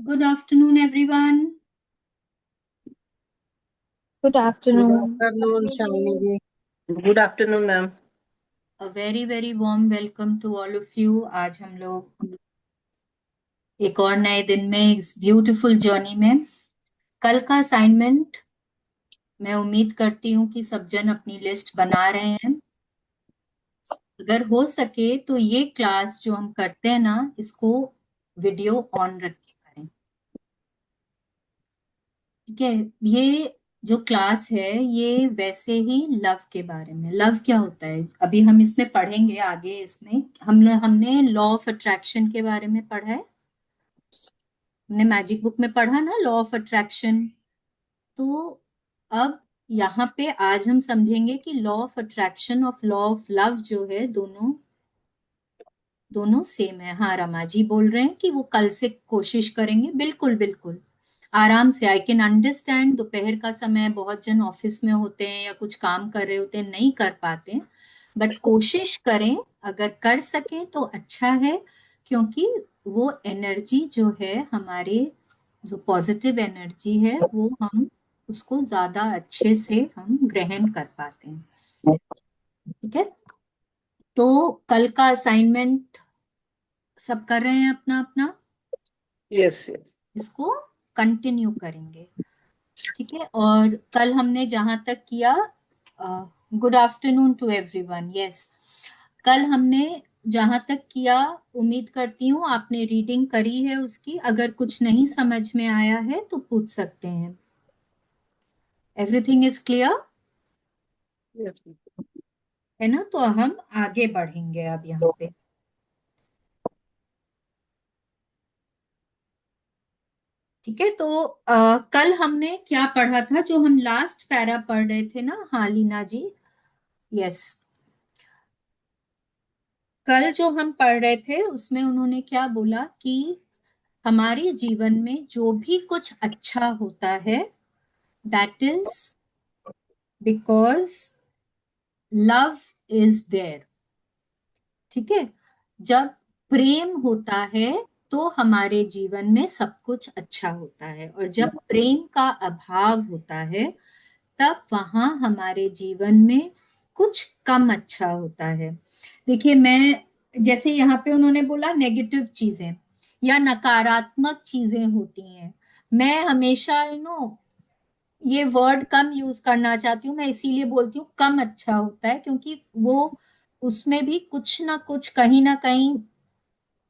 Good afternoon, everyone. Good Good afternoon. afternoon, Shalini ji. Good afternoon, ma'am. A very, very warm welcome to all of you. आज हम लोग एक और नए दिन में इस ब्यूटीफुल जर्नी में कल का असाइनमेंट मैं उम्मीद करती हूँ कि सब जन अपनी लिस्ट बना रहे हैं। अगर हो सके तो ये क्लास जो हम करते हैं ना, इसको वीडियो ऑन रख के करें। ठीक है, ये जो क्लास है ये वैसे ही लव के बारे में, लव क्या होता है अभी हम इसमें पढ़ेंगे आगे। इसमें हमने लॉ ऑफ अट्रैक्शन के बारे में पढ़ा है, हमने मैजिक बुक में पढ़ा ना, लॉ ऑफ अट्रैक्शन। तो अब यहाँ पे आज हम समझेंगे कि लॉ ऑफ अट्रैक्शन और लॉ ऑफ लव जो है, दोनों दोनों सेम है। हाँ, रमा जी बोल रहे हैं कि वो कल से कोशिश करेंगे। बिल्कुल बिल्कुल, आराम से। आई कैन अंडरस्टैंड, दोपहर का समय बहुत जन ऑफिस में होते हैं या कुछ काम कर रहे होते हैं, नहीं कर पाते, बट कोशिश करें। अगर कर सके तो अच्छा है, क्योंकि वो एनर्जी जो है हमारे, जो पॉजिटिव एनर्जी है, वो हम उसको ज्यादा अच्छे से हम ग्रहण कर पाते हैं। ठीक है, तो कल का असाइनमेंट सब कर रहे हैं अपना अपना, Yes, yes. इसको कंटिन्यू करेंगे। ठीक है, और कल हमने जहां तक किया, good afternoon to everyone. Yes, कल हमने जहां तक किया, उम्मीद करती हूँ आपने रीडिंग करी है उसकी। अगर कुछ नहीं समझ में आया है तो पूछ सकते हैं। Everything is clear Yes. है ना? तो हम आगे बढ़ेंगे अब यहाँ पे। ठीक है, तो कल हमने क्या पढ़ा था, जो हम लास्ट पैरा पढ़ रहे थे ना? हाँ लीना जी, यस। कल जो हम पढ़ रहे थे उसमें उन्होंने क्या बोला कि हमारे जीवन में जो भी कुछ अच्छा होता है, that is because love is there. ठीक है, जब प्रेम होता है तो हमारे जीवन में सब कुछ अच्छा होता है, और जब प्रेम का अभाव होता है तब वहां हमारे जीवन में कुछ कम अच्छा होता है। देखिए, मैं जैसे यहाँ पे उन्होंने बोला नेगेटिव चीजें या नकारात्मक चीजें होती हैं, मैं हमेशा ये वर्ड कम यूज करना चाहती हूँ। मैं इसीलिए बोलती हूँ कम अच्छा होता है, क्योंकि वो उसमें भी कुछ ना कुछ, कहीं ना कहीं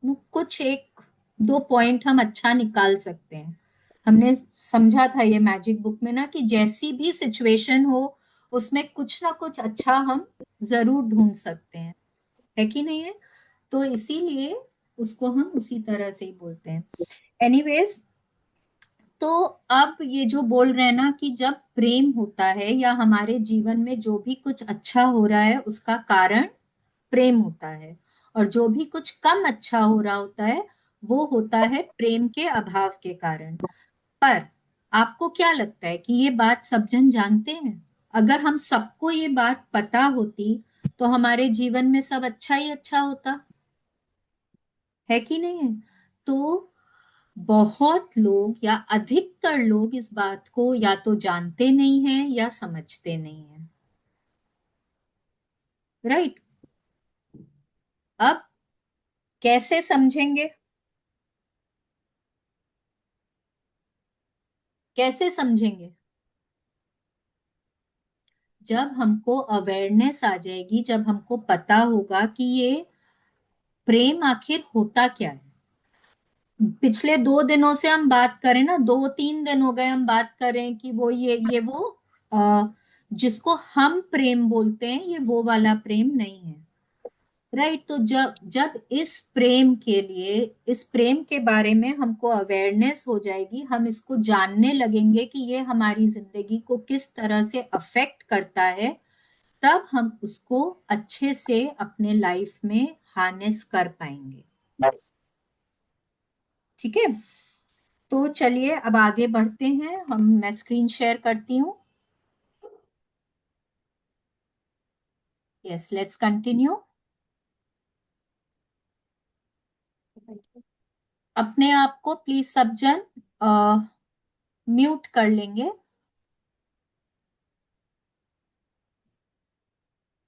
कुछ एक दो पॉइंट हम अच्छा निकाल सकते हैं। हमने समझा था ये मैजिक बुक में ना, कि जैसी भी सिचुएशन हो उसमें कुछ ना कुछ अच्छा हम जरूर ढूंढ सकते हैं, है कि नहीं है? तो इसीलिए उसको हम उसी तरह से ही बोलते हैं। एनीवेज, तो अब ये जो बोल रहे हैं ना कि जब प्रेम होता है या हमारे जीवन में जो भी कुछ अच्छा हो रहा है उसका कारण प्रेम होता है, और जो भी कुछ कम अच्छा हो रहा होता है वो होता है प्रेम के अभाव के कारण। पर आपको क्या लगता है कि ये बात सब जन जानते हैं? अगर हम सबको ये बात पता होती तो हमारे जीवन में सब अच्छा ही अच्छा होता, है कि नहीं है? तो बहुत लोग या अधिकतर लोग इस बात को या तो जानते नहीं हैं या समझते नहीं हैं। राइट, अब कैसे समझेंगे? कैसे समझेंगे? जब हमको अवेयरनेस आ जाएगी, जब हमको पता होगा कि ये प्रेम आखिर होता क्या है। पिछले 2 दिनों से हम बात करें ना, 2-3 दिन हो गए हम बात करें कि वो ये वो आ, जिसको हम प्रेम बोलते हैं, ये वो वाला प्रेम नहीं है। राइट, तो जब जब इस प्रेम के लिए, इस प्रेम के बारे में हमको अवेयरनेस हो जाएगी, हम इसको जानने लगेंगे कि ये हमारी जिंदगी को किस तरह से अफेक्ट करता है, तब हम उसको अच्छे से अपने लाइफ में हार्नेस कर पाएंगे। ठीक है, तो चलिए अब आगे बढ़ते हैं। मैं स्क्रीन शेयर करती हूँ। Yes, let's continue. अपने आप को प्लीज सब जन म्यूट कर लेंगे।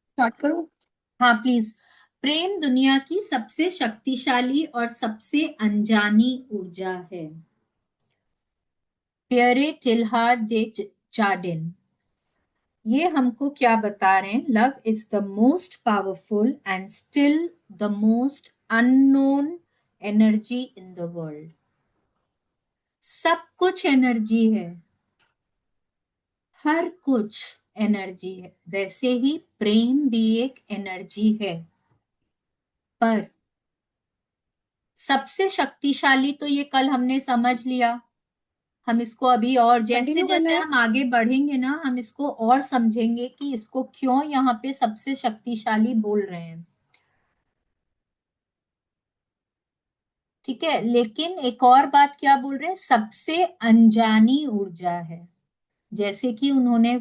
स्टार्ट करो। हाँ प्लीज। प्रेम दुनिया की सबसे शक्तिशाली और सबसे अनजानी ऊर्जा है। पियरे टिल्हार डे चार्डिन ये हमको क्या बता रहे हैं? Love is the most powerful and still the most unknown energy in the world. सब कुछ एनर्जी है, हर कुछ एनर्जी है, वैसे ही प्रेम भी एक एनर्जी है। पर सबसे शक्तिशाली तो ये कल हमने समझ लिया। हम इसको अभी और जैसे कंटिन्यू करना जैसे है। हम आगे बढ़ेंगे ना, हम इसको और समझेंगे कि इसको क्यों यहाँ पे सबसे शक्तिशाली बोल रहे हैं। ठीक है, लेकिन एक और बात क्या बोल रहे हैं? सबसे अनजानी ऊर्जा है। जैसे कि उन्होंने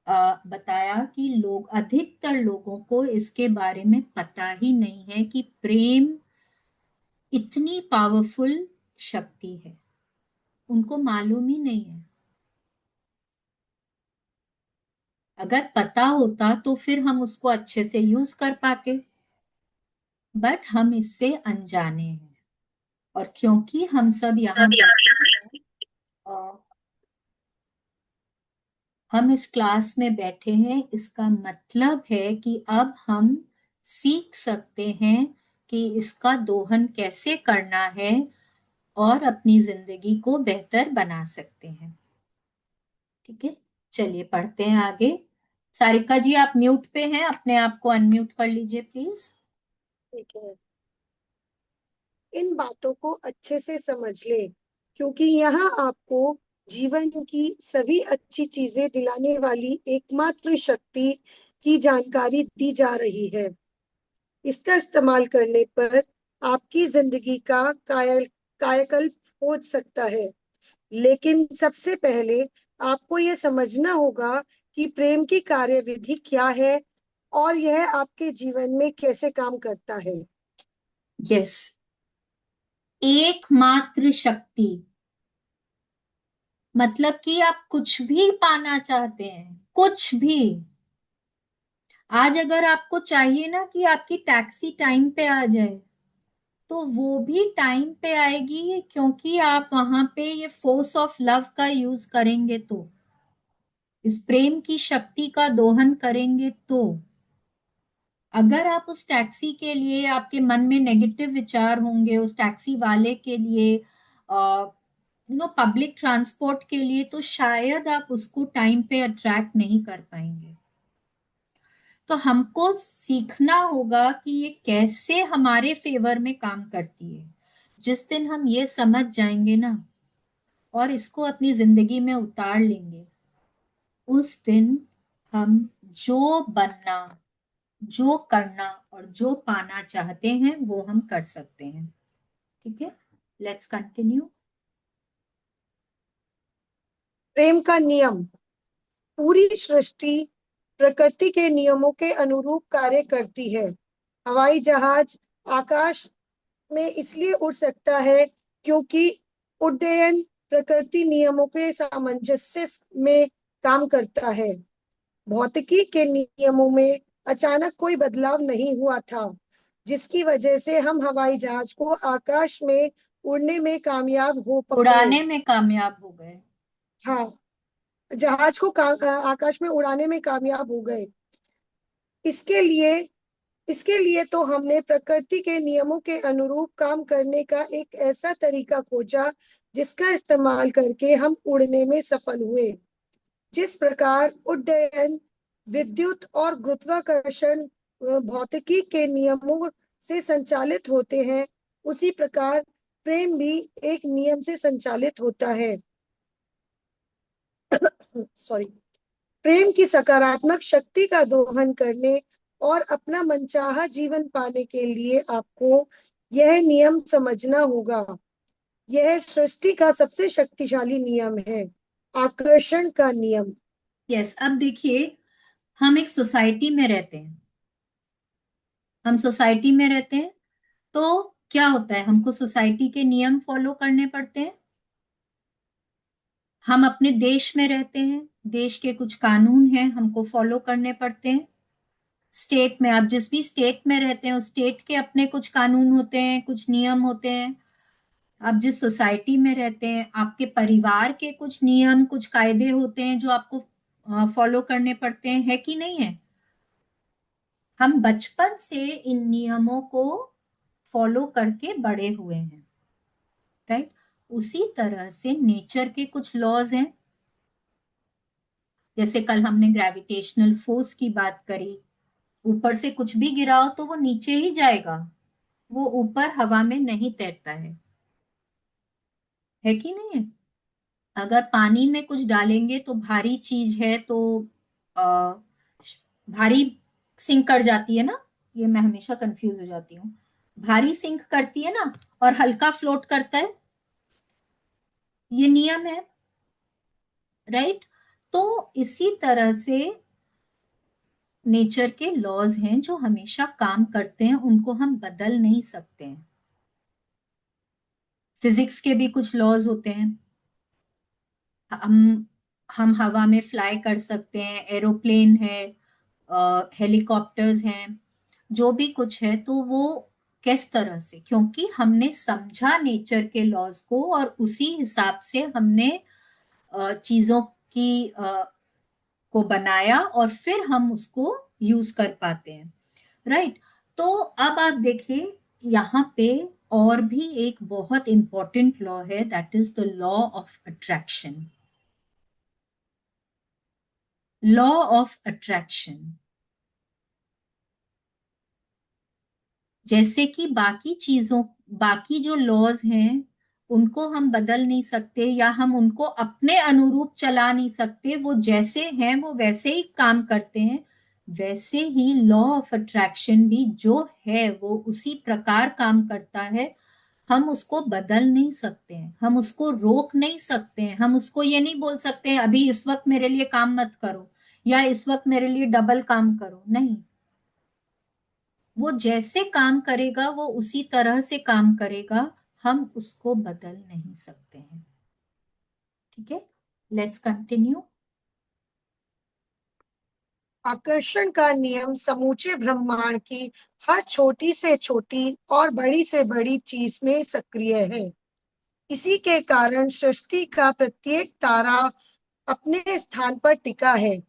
बताया कि लोग, अधिकतर लोगों को इसके बारे में पता ही नहीं है कि प्रेम इतनी पावरफुल शक्ति है, उनको मालूम ही नहीं है। अगर पता होता तो फिर हम उसको अच्छे से यूज कर पाते, बट हम इससे अनजाने हैं। और क्योंकि हम सब यहाँ हम इस क्लास में बैठे हैं, इसका मतलब है कि अब हम सीख सकते हैं कि इसका दोहन कैसे करना है और अपनी जिंदगी को बेहतर बना सकते हैं। ठीक है, चलिए पढ़ते हैं आगे। सारिका जी आप म्यूट पे हैं, अपने आप को अनम्यूट कर लीजिए प्लीज। ठीक है, इन बातों को अच्छे से समझ ले, क्योंकि यहाँ आपको जीवन की सभी अच्छी चीजें दिलाने वाली एकमात्र शक्ति की जानकारी दी जा रही है। इसका इस्तेमाल करने पर आपकी जिंदगी का कायाकल्प हो सकता है। लेकिन सबसे पहले आपको यह समझना होगा कि प्रेम की कार्यविधि क्या है और यह आपके जीवन में कैसे काम करता है। यस, एकमात्र शक्ति मतलब कि आप कुछ भी पाना चाहते हैं, कुछ भी। आज अगर आपको चाहिए ना कि आपकी टैक्सी टाइम पे आ जाए, तो वो भी टाइम पे आएगी, क्योंकि आप वहां पे ये फोर्स ऑफ लव का यूज करेंगे, तो इस प्रेम की शक्ति का दोहन करेंगे। तो अगर आप उस टैक्सी के लिए, आपके मन में नेगेटिव विचार होंगे उस टैक्सी वाले के लिए, पब्लिक ट्रांसपोर्ट के लिए, तो शायद आप उसको टाइम पे अट्रैक्ट नहीं कर पाएंगे। तो हमको सीखना होगा कि ये कैसे हमारे फेवर में काम करती है। जिस दिन हम ये समझ जाएंगे ना और इसको अपनी जिंदगी में उतार लेंगे, उस दिन हम जो बनना, जो करना और जो पाना चाहते हैं वो हम कर सकते हैं। ठीक है, लेट्स कंटिन्यू। प्रेम का नियम। पूरी सृष्टि प्रकृति के नियमों के अनुरूप कार्य करती है। हवाई जहाज आकाश में इसलिए उड़ सकता है क्योंकि उड्डयन प्रकृति नियमों के सामंजस्य में काम करता है। भौतिकी के नियमों में अचानक कोई बदलाव नहीं हुआ था, जिसकी वजह से हम हवाई जहाज को आकाश में उड़ने में कामयाब हो गए। उड़ाने में कामयाब हो गए। हाँ, जहाज को आकाश में उड़ाने में कामयाब हो गए। इसके लिए इसके लिए तो हमने प्रकृति के नियमों के अनुरूप काम करने का एक ऐसा तरीका खोजा जिसका इस्तेमाल करके हम उड़ने में सफल हुए। जिस प्रकार उड्डयन विद्युत और गुरुत्वाकर्षण भौतिकी के नियमों से संचालित होते हैं, उसी प्रकार प्रेम भी एक नियम से संचालित होता है। सॉरी। प्रेम की सकारात्मक शक्ति का दोहन करने और अपना मनचाहा जीवन पाने के लिए आपको यह नियम समझना होगा। यह सृष्टि का सबसे शक्तिशाली नियम है, आकर्षण का नियम। यस, अब देखिए, हम एक सोसाइटी में रहते हैं, हम सोसाइटी में रहते हैं, तो क्या होता है, हमको सोसाइटी के नियम फॉलो करने पड़ते हैं। हम अपने देश में रहते हैं, देश के कुछ कानून हैं, हमको फॉलो करने पड़ते हैं। स्टेट में, आप जिस भी स्टेट में रहते हैं उस स्टेट के अपने कुछ कानून होते हैं, कुछ नियम होते हैं। आप जिस सोसाइटी में रहते हैं, आपके परिवार के कुछ नियम, कुछ कायदे होते हैं जो आपको फॉलो करने पड़ते हैं, है कि नहीं है। हम बचपन से इन नियमों को फॉलो करके बड़े हुए हैं, राइट। उसी तरह से नेचर के कुछ लॉज हैं। जैसे कल हमने ग्रेविटेशनल फोर्स की बात करी, ऊपर से कुछ भी गिराओ तो वो नीचे ही जाएगा, वो ऊपर हवा में नहीं तैरता है कि नहीं है। अगर पानी में कुछ डालेंगे तो भारी चीज है तो आ, भारी सिंक कर जाती है ना। ये मैं हमेशा कंफ्यूज हो जाती हूँ। भारी सिंक करती है ना, और हल्का फ्लोट करता है। ये नियम है, राइट। तो इसी तरह से नेचर के लॉज हैं जो हमेशा काम करते हैं, उनको हम बदल नहीं सकते हैं। फिजिक्स के भी कुछ लॉज होते हैं। हम हम हवा में फ्लाई कर सकते हैं, एरोप्लेन है, हेलीकॉप्टर्स हैं, जो भी कुछ है तो वो किस तरह से, क्योंकि हमने समझा नेचर के लॉज को और उसी हिसाब से हमने चीजों की को बनाया और फिर हम उसको यूज कर पाते हैं, राइट। तो अब आप देखिए यहाँ पे और भी एक बहुत इंपॉर्टेंट लॉ है, that is the law of attraction. Law of attraction, जैसे कि बाकी चीजों, बाकी जो लॉज हैं उनको हम बदल नहीं सकते या हम उनको अपने अनुरूप चला नहीं सकते, वो जैसे हैं वो वैसे ही काम करते हैं। वैसे ही लॉ ऑफ अट्रैक्शन भी जो है वो उसी प्रकार काम करता है। हम उसको बदल नहीं सकते हैं, हम उसको रोक नहीं सकते हैं, हम उसको ये नहीं बोल सकते हैं अभी इस वक्त मेरे लिए काम मत करो या इस वक्त मेरे लिए डबल काम करो, नहीं। वो जैसे काम करेगा वो उसी तरह से काम करेगा, हम उसको बदल नहीं सकते हैं। ठीक है, लेट्स कंटिन्यू। आकर्षण का नियम समूचे ब्रह्मांड की हर छोटी से छोटी और बड़ी से बड़ी चीज में सक्रिय है। इसी के कारण सृष्टि का प्रत्येक तारा अपने स्थान पर टिका है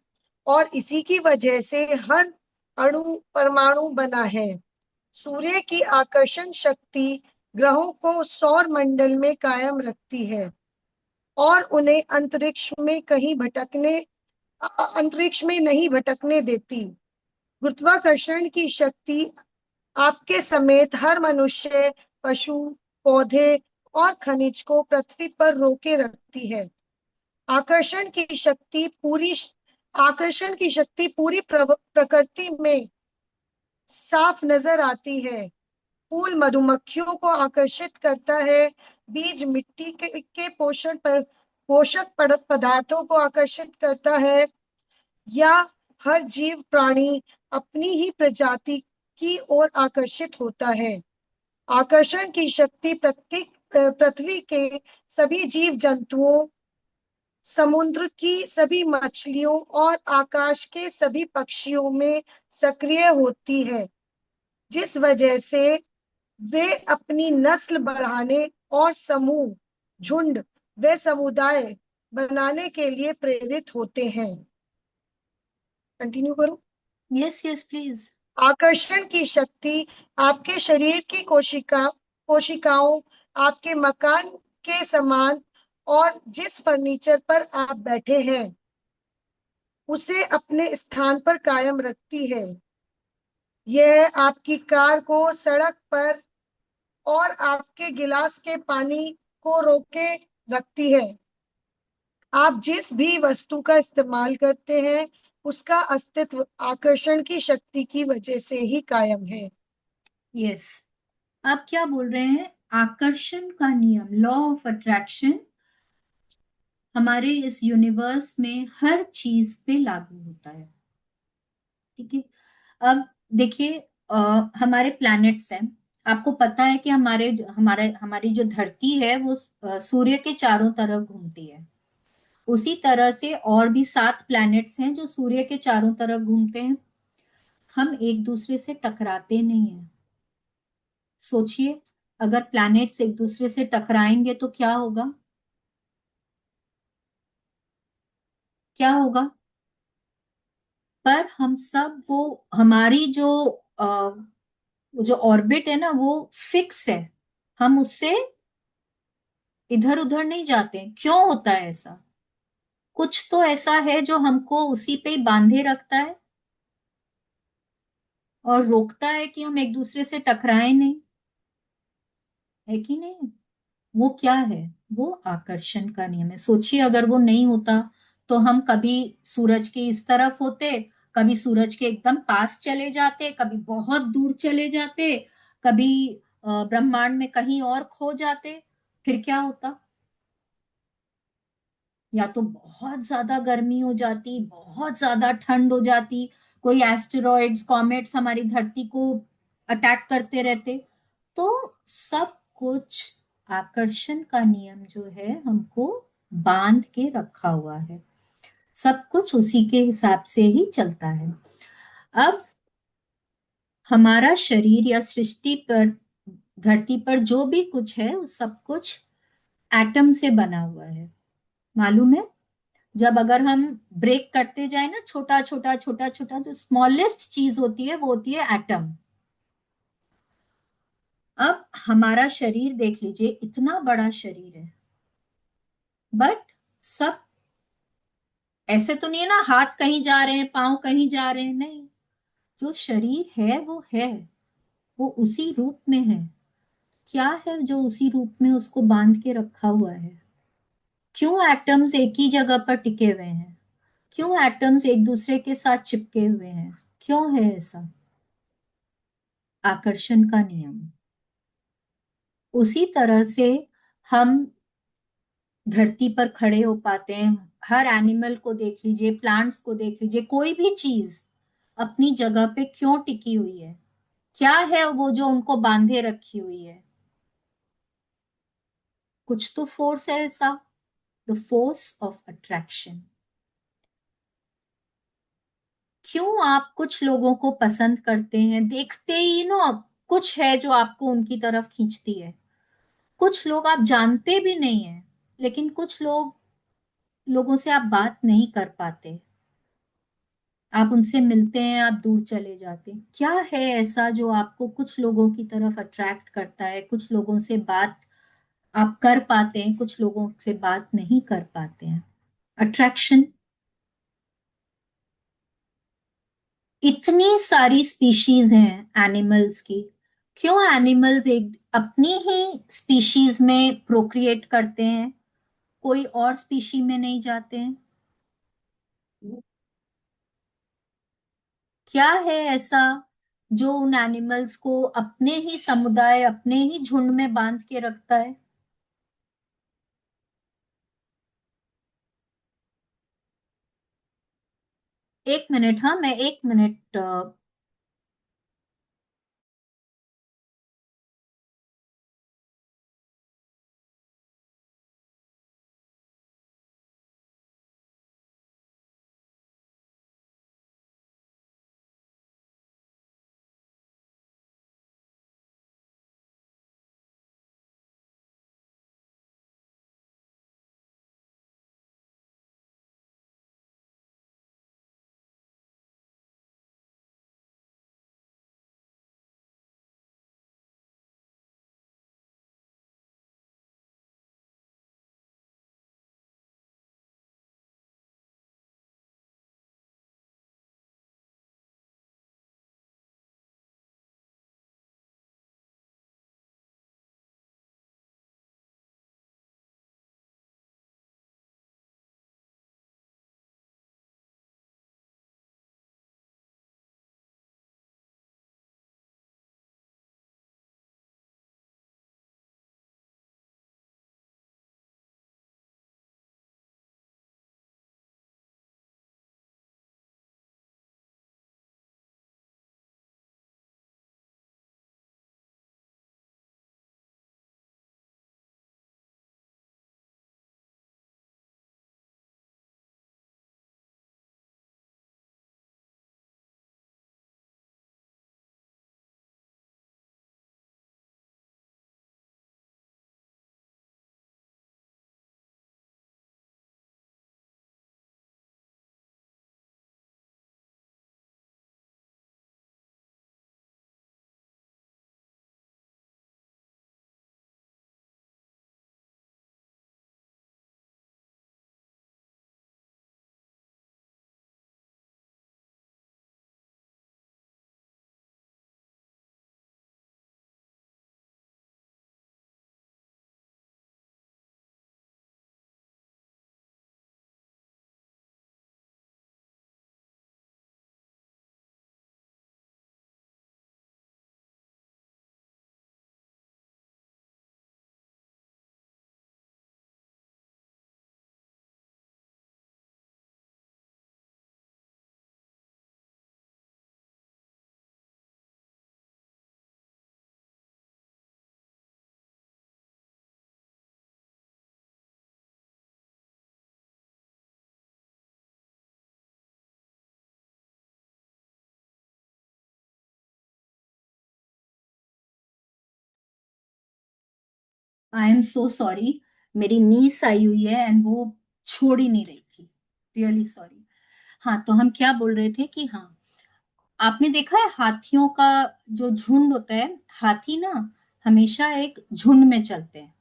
और इसी की वजह से हर अणु परमाणु बना है। सूर्य की आकर्षण शक्ति ग्रहों को सौर मंडल में कायम रखती है और उन्हें अंतरिक्ष में नहीं भटकने देती। गुरुत्वाकर्षण की शक्ति आपके समेत हर मनुष्य, पशु, पौधे और खनिज को पृथ्वी पर रोके रखती है। आकर्षण की शक्ति पूरी प्रकृति में साफ नजर आती है। फूल मधुमक्खियों को आकर्षित करता है, बीज मिट्टी के पोषक पदार्थों को आकर्षित करता है, या हर जीव प्राणी अपनी ही प्रजाति की ओर आकर्षित होता है। आकर्षण की शक्ति पृथ्वी के सभी जीव जंतुओं, समुद्र की सभी मछलियों और आकाश के सभी पक्षियों में सक्रिय होती है, जिस वजह से वे अपनी नस्ल बढ़ाने और समूह, झुंड व समुदाय बनाने के लिए प्रेरित होते हैं। कंटिन्यू करूं? Yes yes please. आकर्षण की शक्ति आपके शरीर की कोशिकाओं, आपके मकान के समान और जिस फर्नीचर पर आप बैठे हैं उसे अपने स्थान पर कायम रखती है। यह आपकी कार को सड़क पर और आपके गिलास के पानी को रोके रखती है। आप जिस भी वस्तु का इस्तेमाल करते हैं उसका अस्तित्व आकर्षण की शक्ति की वजह से ही कायम है। यस, आप क्या बोल रहे हैं, आकर्षण का नियम, लॉ ऑफ अट्रैक्शन हमारे इस यूनिवर्स में हर चीज पे लागू होता है। ठीक है, अब देखिए हमारे प्लैनेट्स हैं, आपको पता है कि हमारी जो धरती है वो सूर्य के चारों तरफ घूमती है। उसी तरह से और भी 7 प्लैनेट्स हैं जो सूर्य के चारों तरफ घूमते हैं। हम एक दूसरे से टकराते नहीं हैं। सोचिए, अगर प्लैनेट्स एक दूसरे से टकराएंगे तो क्या होगा? क्या होगा? पर हम सब वो हमारी जो ऑर्बिट है ना वो फिक्स है। हम उससे इधर उधर नहीं जाते। क्यों होता है ऐसा? कुछ तो ऐसा है जो हमको उसी पे ही बांधे रखता है और रोकता है कि हम एक दूसरे से टकराए नहीं। है कि नहीं? वो क्या है? वो आकर्षण का नियम है। सोचिए, अगर वो नहीं होता तो हम कभी सूरज के इस तरफ होते, कभी सूरज के एकदम पास चले जाते, कभी बहुत दूर चले जाते, कभी ब्रह्मांड में कहीं और खो जाते। फिर क्या होता? या तो बहुत ज्यादा गर्मी हो जाती, बहुत ज्यादा ठंड हो जाती, कोई एस्टेरॉइड्स कॉमेट्स हमारी धरती को अटैक करते रहते। तो सब कुछ आकर्षण का नियम जो है हमको बांध के रखा हुआ है। सब कुछ उसी के हिसाब से ही चलता है। अब हमारा शरीर या सृष्टि पर, धरती पर जो भी कुछ है वो सब कुछ एटम से बना हुआ है। मालूम है? जब अगर हम ब्रेक करते जाए ना, छोटा छोटा छोटा छोटा जो स्मॉलेस्ट चीज होती है वो होती है एटम। अब हमारा शरीर देख लीजिए, इतना बड़ा शरीर है, बट सब ऐसे तो नहीं है ना, हाथ कहीं जा रहे हैं, पांव कहीं जा रहे हैं, नहीं। जो शरीर है वो है, वो उसी रूप में है। क्या है जो उसी रूप में उसको बांध के रखा हुआ है? क्यों एटम्स एक ही जगह पर टिके हुए हैं? क्यों एटम्स एक दूसरे के साथ चिपके हुए हैं? क्यों है ऐसा? आकर्षण का नियम। उसी तरह से हम धरती पर खड़े हो पाते हैं। हर एनिमल को देख लीजिए, प्लांट्स को देख लीजिए, कोई भी चीज अपनी जगह पे क्यों टिकी हुई है? क्या है वो जो उनको बांधे रखी हुई है? कुछ तो फोर्स है ऐसा, द फोर्स ऑफ अट्रैक्शन। क्यों आप कुछ लोगों को पसंद करते हैं, देखते ही ना कुछ है जो आपको उनकी तरफ खींचती है। कुछ लोग आप जानते भी नहीं है, लेकिन कुछ लोगों से आप बात नहीं कर पाते। आप उनसे मिलते हैं, आप दूर चले जाते हैं। क्या है ऐसा जो आपको कुछ लोगों की तरफ अट्रैक्ट करता है? कुछ लोगों से बात आप कर पाते हैं, कुछ लोगों से बात नहीं कर पाते हैं। अट्रैक्शन। इतनी सारी स्पीशीज हैं एनिमल्स की। क्यों एनिमल्स एक अपनी ही स्पीशीज में प्रोक्रिएट करते हैं, कोई और स्पीशी में नहीं जाते हैं? क्या है ऐसा जो उन एनिमल्स को अपने ही समुदाय, अपने ही झुंड में बांध के रखता है? एक मिनट, हाँ, मैं एक minute I am so sorry, मेरी नीस आई हुई है एंड वो छोड़ ही नहीं रही थी, रियली सॉरी। हाँ, तो हम क्या बोल रहे थे कि हाँ, आपने देखा है हाथियों का जो झुंड होता है, हाथी ना हमेशा एक झुंड में चलते हैं,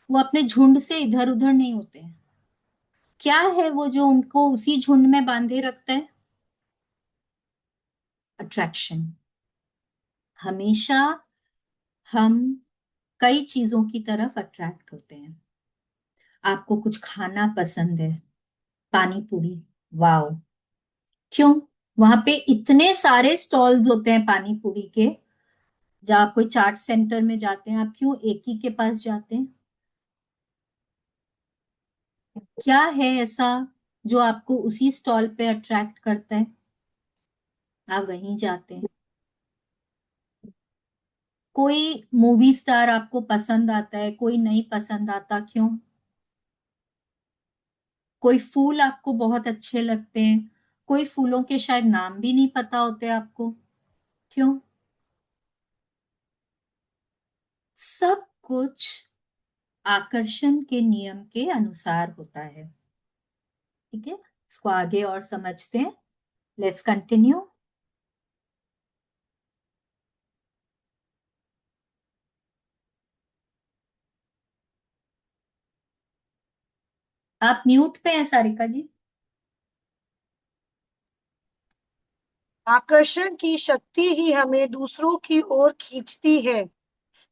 वो अपने झुंड से इधर उधर नहीं होते हैं। क्या है वो जो उनको उसी झुंड में बांधे रखता है? अट्रैक्शन। हमेशा हम कई चीजों की तरफ अट्रैक्ट होते हैं। आपको कुछ खाना पसंद है, पानी पूरी, वाओ, क्यों? वहां पे इतने सारे स्टॉल्स होते हैं पानी पूरी के। जब आप कोई चाट सेंटर में जाते हैं, आप क्यों एक ही के पास जाते हैं? क्या है ऐसा जो आपको उसी स्टॉल पे अट्रैक्ट करता है, आप वहीं जाते हैं? कोई मूवी स्टार आपको पसंद आता है, कोई नहीं पसंद आता, क्यों? कोई फूल आपको बहुत अच्छे लगते हैं, कोई फूलों के शायद नाम भी नहीं पता होते आपको, क्यों? सब कुछ आकर्षण के नियम के अनुसार होता है। ठीक है, इसको आगे और समझते हैं। Let's continue. आप म्यूट पे हैं सारिका जी। आकर्षण की शक्ति ही हमें दूसरों की ओर खींचती है।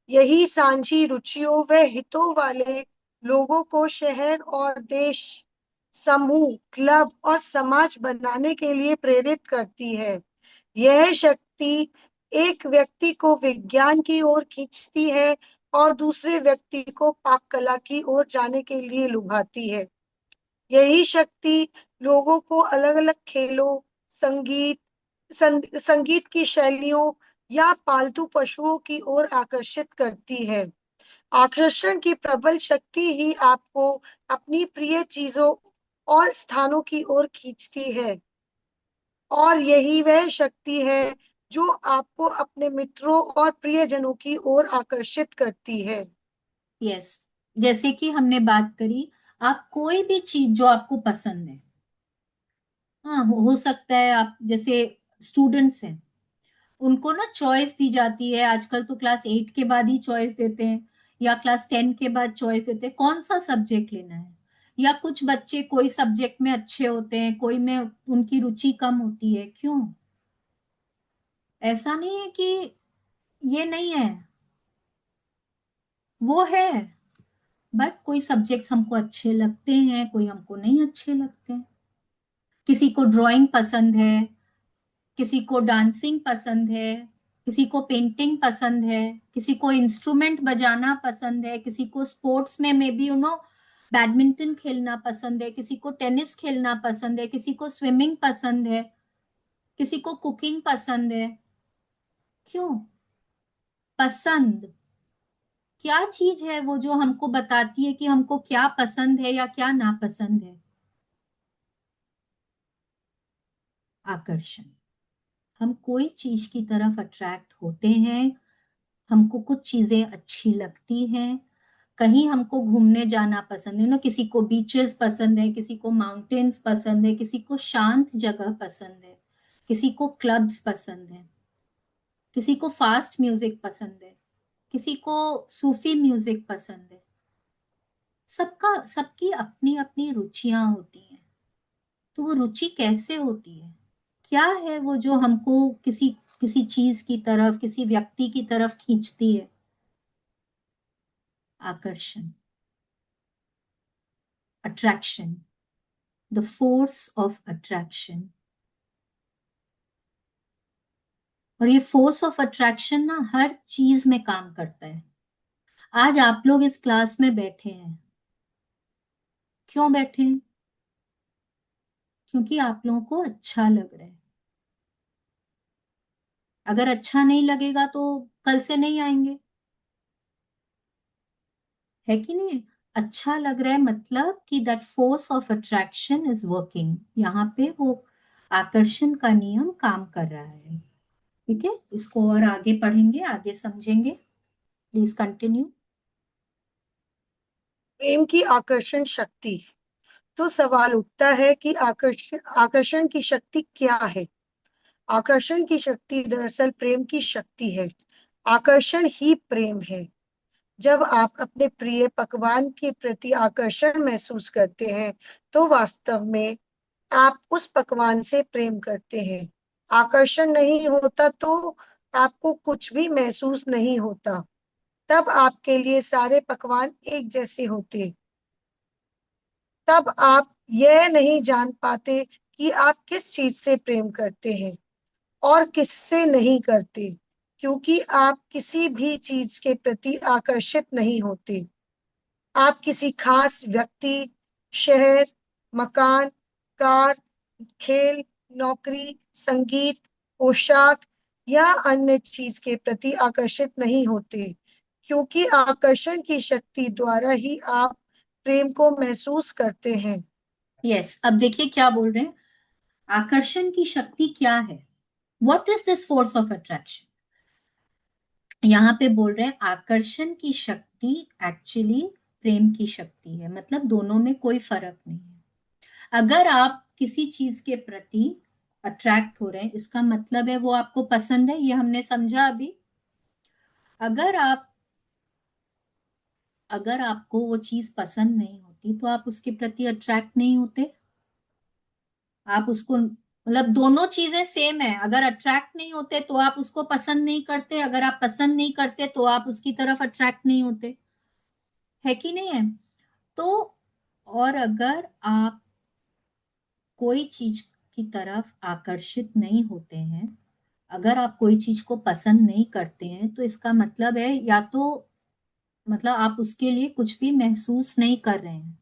यही साझी रुचियों व हितों वाले लोगों को शहर और देश, समूह, क्लब और समाज बनाने के लिए प्रेरित करती है। यह शक्ति एक व्यक्ति को विज्ञान की ओर खींचती है और दूसरे व्यक्ति को पाक कला की ओर जाने के लिए लुभाती है। यही शक्ति लोगों को अलग अलग खेलों, संगीत, संगीत की शैलियों या पालतू पशुओं की ओर आकर्षित करती है। आकर्षण की प्रबल शक्ति ही आपको अपनी प्रिय चीजों और स्थानों की ओर खींचती है, और यही वह शक्ति है जो आपको अपने मित्रों और प्रियजनों की ओर आकर्षित करती है। यस, जैसे कि हमने बात करी, आप कोई भी चीज जो आपको पसंद है, हाँ, हो सकता है आप जैसे स्टूडेंट्स हैं, उनको ना चॉइस दी जाती है आजकल, तो क्लास 8 के बाद ही चॉइस देते हैं, या क्लास 10 के बाद चॉइस देते हैं कौन सा सब्जेक्ट लेना है। या कुछ बच्चे कोई सब्जेक्ट में अच्छे होते हैं, कोई में उनकी रुचि कम होती है, क्यों? ऐसा नहीं है कि ये नहीं है, वो है, बट कोई सब्जेक्ट्स हमको अच्छे लगते हैं, कोई हमको नहीं अच्छे लगते हैं। किसी को ड्राइंग पसंद है, किसी को डांसिंग पसंद है, किसी को पेंटिंग पसंद है, किसी को इंस्ट्रूमेंट बजाना पसंद है, किसी को स्पोर्ट्स में मे बी बैडमिंटन खेलना पसंद है, किसी को टेनिस खेलना पसंद है, किसी को स्विमिंग पसंद है, किसी को कुकिंग पसंद है, क्यों? पसंद क्या चीज है वो जो हमको बताती है कि हमको क्या पसंद है या क्या नापसंद है? आकर्षण। हम कोई चीज की तरफ अट्रैक्ट होते हैं, हमको कुछ चीजें अच्छी लगती हैं, कहीं हमको घूमने जाना पसंद है ना, किसी को बीचेस पसंद है, किसी को माउंटेन्स पसंद है, किसी को शांत जगह पसंद है, किसी को क्लब्स पसंद है, किसी को फास्ट म्यूजिक पसंद है, किसी को सूफी म्यूजिक पसंद है। सबका सबकी अपनी अपनी रुचियां होती हैं। तो वो रुचि कैसे होती है? क्या है वो जो हमको किसी किसी चीज की तरफ, किसी व्यक्ति की तरफ खींचती है? आकर्षण, attraction, the force of attraction. और ये फोर्स ऑफ अट्रैक्शन ना हर चीज में काम करता है। आज आप लोग इस क्लास में बैठे हैं, क्यों बैठे हैं? क्योंकि आप लोगों को अच्छा लग रहा है। अगर अच्छा नहीं लगेगा तो कल से नहीं आएंगे, है कि नहीं? अच्छा लग रहा है मतलब कि that force of attraction is working, यहाँ पे वो आकर्षण का नियम काम कर रहा है। ठीक है, इसको और आगे पढ़ेंगे, आगे समझेंगे। Please continue. प्रेम की आकर्षण शक्ति। तो सवाल उठता है कि आकर्षण की शक्ति क्या है। आकर्षण की शक्ति दरअसल प्रेम की शक्ति है। आकर्षण ही प्रेम है। जब आप अपने प्रिय पकवान के प्रति आकर्षण महसूस करते हैं तो वास्तव में आप उस पकवान से प्रेम करते हैं। आकर्षण नहीं होता तो आपको कुछ भी महसूस नहीं होता। तब आपके लिए सारे पकवान एक जैसे होते। तब आप यह नहीं जान पाते कि आप किस चीज से प्रेम करते हैं और किससे नहीं करते, क्योंकि आप किसी भी चीज के प्रति आकर्षित नहीं होते। आप किसी खास व्यक्ति, शहर, मकान, कार, खेल, नौकरी, संगीत, पोशाक या अन्य चीज के प्रति आकर्षित नहीं होते, क्योंकि आकर्षण की शक्ति द्वारा ही आप प्रेम को महसूस करते हैं। यस, अब देखिए क्या बोल रहे हैं। आकर्षण की शक्ति क्या है? What is this force of attraction? यहाँ पे बोल रहे हैं आकर्षण की शक्ति एक्चुअली प्रेम की शक्ति है। मतलब दोनों में कोई फर्क नहीं है। अगर आप किसी चीज के प्रति अट्रैक्ट हो रहे हैं, इसका मतलब है वो आपको पसंद है। ये हमने समझा अभी। अगर आप अगर आपको वो चीज पसंद नहीं होती तो आप उसके प्रति अट्रैक्ट नहीं होते। आप उसको, मतलब दोनों चीजें सेम है। अगर अट्रैक्ट नहीं होते तो आप उसको पसंद नहीं करते, अगर आप पसंद नहीं करते तो आप उसकी तरफ अट्रैक्ट नहीं होते, है कि नहीं है? तो और अगर आप कोई चीज की तरफ आकर्षित नहीं होते हैं, अगर आप कोई चीज को पसंद नहीं करते हैं, तो इसका मतलब है या तो मतलब आप उसके लिए कुछ भी महसूस नहीं कर रहे हैं।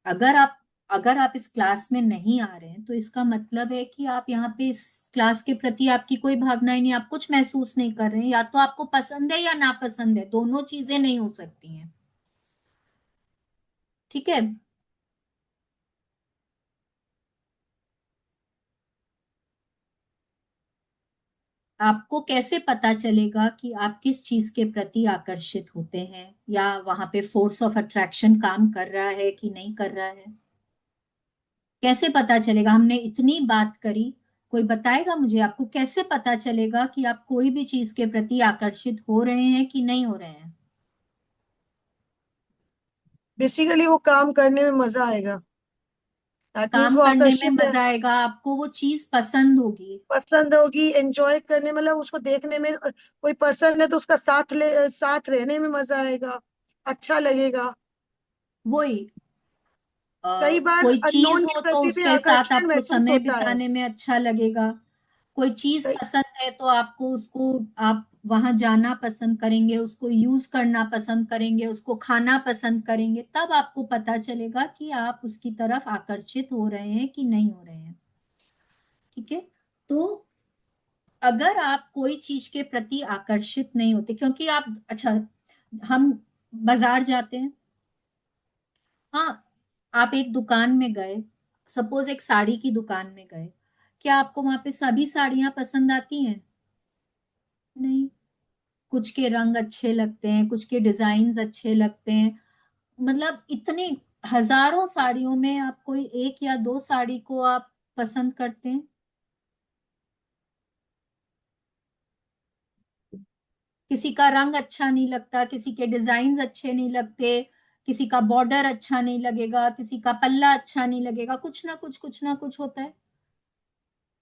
अगर आप अगर आप इस क्लास में नहीं आ रहे हैं तो इसका मतलब है कि आप यहाँ पे इस क्लास के प्रति आपकी कोई भावनाएं नहीं, आप कुछ महसूस नहीं कर रहे हैं। या तो आपको पसंद है या नापसंद है, दोनों चीजें नहीं हो सकती हैं। ठीक है। आपको कैसे पता चलेगा कि आप किस चीज के प्रति आकर्षित होते हैं, या वहां पे फोर्स ऑफ अट्रैक्शन काम कर रहा है कि नहीं कर रहा है? कैसे पता चलेगा? हमने इतनी बात करी, कोई बताएगा मुझे आपको कैसे पता चलेगा कि आप कोई भी चीज के प्रति आकर्षित हो रहे हैं कि नहीं हो रहे हैं? बेसिकली वो काम करने में मजा आएगा। दैट मीन्स काम वो करने में आकर्षित है। मजा आएगा, आपको वो चीज पसंद होगी। पसंद होगी, एंजॉय करने, मतलब उसको देखने में कोई पसंद है तो उसका साथ रहने में मजा आएगा, अच्छा लगेगा। वही कई बार कोई चीज अननोन के हो तो प्रति भी उसके साथ आकर्षण आपको महसूस समय होता है। बिताने में अच्छा लगेगा। कोई चीज कई- पसंद है तो आपको उसको, आप वहां जाना पसंद करेंगे, उसको यूज करना पसंद करेंगे, उसको खाना पसंद करेंगे। तब आपको पता चलेगा कि आप उसकी तरफ आकर्षित हो रहे हैं कि नहीं हो रहे हैं। ठीक है। तो अगर आप कोई चीज के प्रति आकर्षित नहीं होते, क्योंकि आप, अच्छा, हम बाजार जाते हैं। हाँ, आप एक दुकान में गए, सपोज एक साड़ी की दुकान में गए, क्या आपको वहां पे सभी साड़ियां पसंद आती हैं? नहीं। कुछ के रंग अच्छे लगते हैं, कुछ के डिजाइन अच्छे लगते हैं। मतलब इतने हजारों साड़ियों में आप कोई एक या दो साड़ी को आप पसंद करते हैं। किसी का रंग अच्छा नहीं लगता, किसी के डिजाइन अच्छे नहीं लगते, किसी का बॉर्डर अच्छा नहीं लगेगा, किसी का पल्ला अच्छा नहीं लगेगा, कुछ ना कुछ होता है।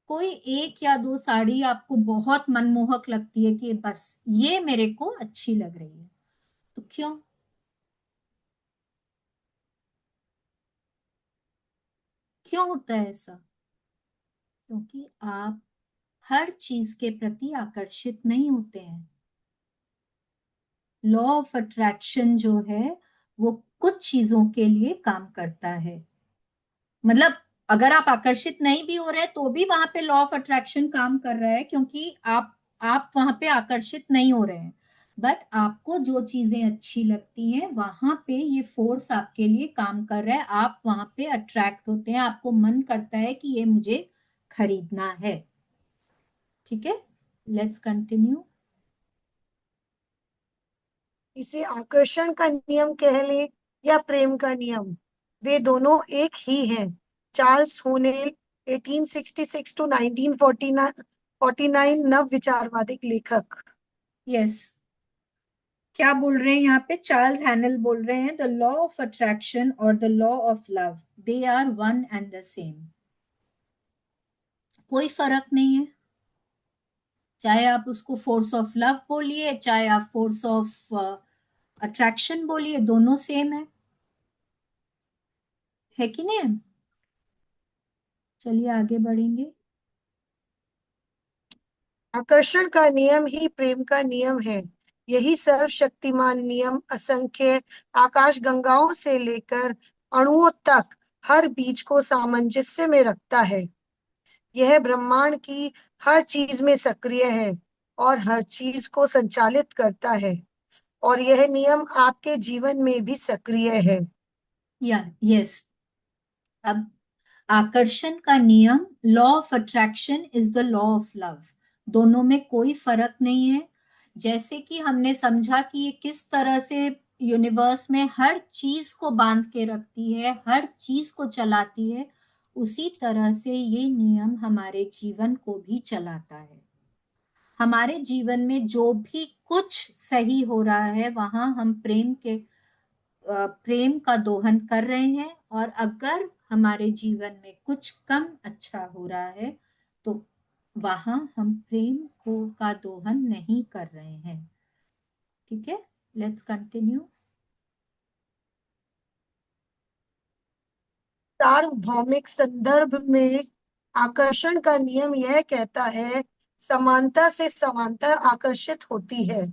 कोई एक या दो साड़ी आपको बहुत मनमोहक लगती है कि बस ये मेरे को अच्छी लग रही है। तो क्यों? क्यों होता है ऐसा? क्योंकि आप हर चीज के प्रति आकर्षित नहीं होते हैं। लॉ ऑफ अट्रैक्शन जो है वो कुछ चीजों के लिए काम करता है। मतलब अगर आप आकर्षित नहीं भी हो रहे तो भी वहां पे लॉ ऑफ अट्रैक्शन काम कर रहा है, क्योंकि आप वहां पे आकर्षित नहीं हो रहे हैं। बट आपको जो चीजें अच्छी लगती हैं वहां पे ये फोर्स आपके लिए काम कर रहा है। आप वहां पे अट्रैक्ट होते हैं, आपको मन करता है कि ये मुझे खरीदना है। ठीक है, लेट्स कंटिन्यू। इसे आकर्षण का नियम कह ले या प्रेम का नियम, वे दोनों एक ही हैं। चार्ल्स होनेल 1866 टू 1949 नव विचारवादी लेखक। यस, क्या बोल रहे हैं यहाँ पे? चार्ल्स हैनल बोल रहे हैं द लॉ ऑफ अट्रैक्शन और the law of love, they are one and the same. कोई फर्क नहीं है, चाहे आप उसको फोर्स ऑफ लव बोलिए, चाहे आप फोर्स ऑफ अट्रैक्शन बोलिए, दोनों सेम है कि नहीं? चलिए आगे बढ़ेंगे। आकर्षण का नियम ही प्रेम का नियम है। यही सर्वशक्तिमान नियम असंख्य आकाश गंगाओं से लेकर अणुओं तक हर बीज को सामंजस्य में रखता है। यह ब्रह्मांड की हर चीज में सक्रिय है और हर चीज को संचालित करता है, और यह नियम आपके जीवन में भी सक्रिय है। यस, अब आकर्षण का नियम, law of attraction is the law of love, दोनों में कोई फर्क नहीं है। जैसे कि हमने समझा कि ये किस तरह से यूनिवर्स में हर चीज को बांध के रखती है, हर चीज को चलाती है, उसी तरह से ये नियम हमारे जीवन को भी चलाता है। हमारे जीवन में जो भी कुछ सही हो रहा है वहां हम प्रेम का दोहन कर रहे हैं, और अगर हमारे जीवन में कुछ कम अच्छा हो रहा है तो वहां हम प्रेम को का दोहन नहीं कर रहे हैं। ठीक है, लेट्स कंटिन्यू। सार्वभौमिक संदर्भ में आकर्षण का नियम यह कहता है, समानता से समांतर आकर्षित होती है।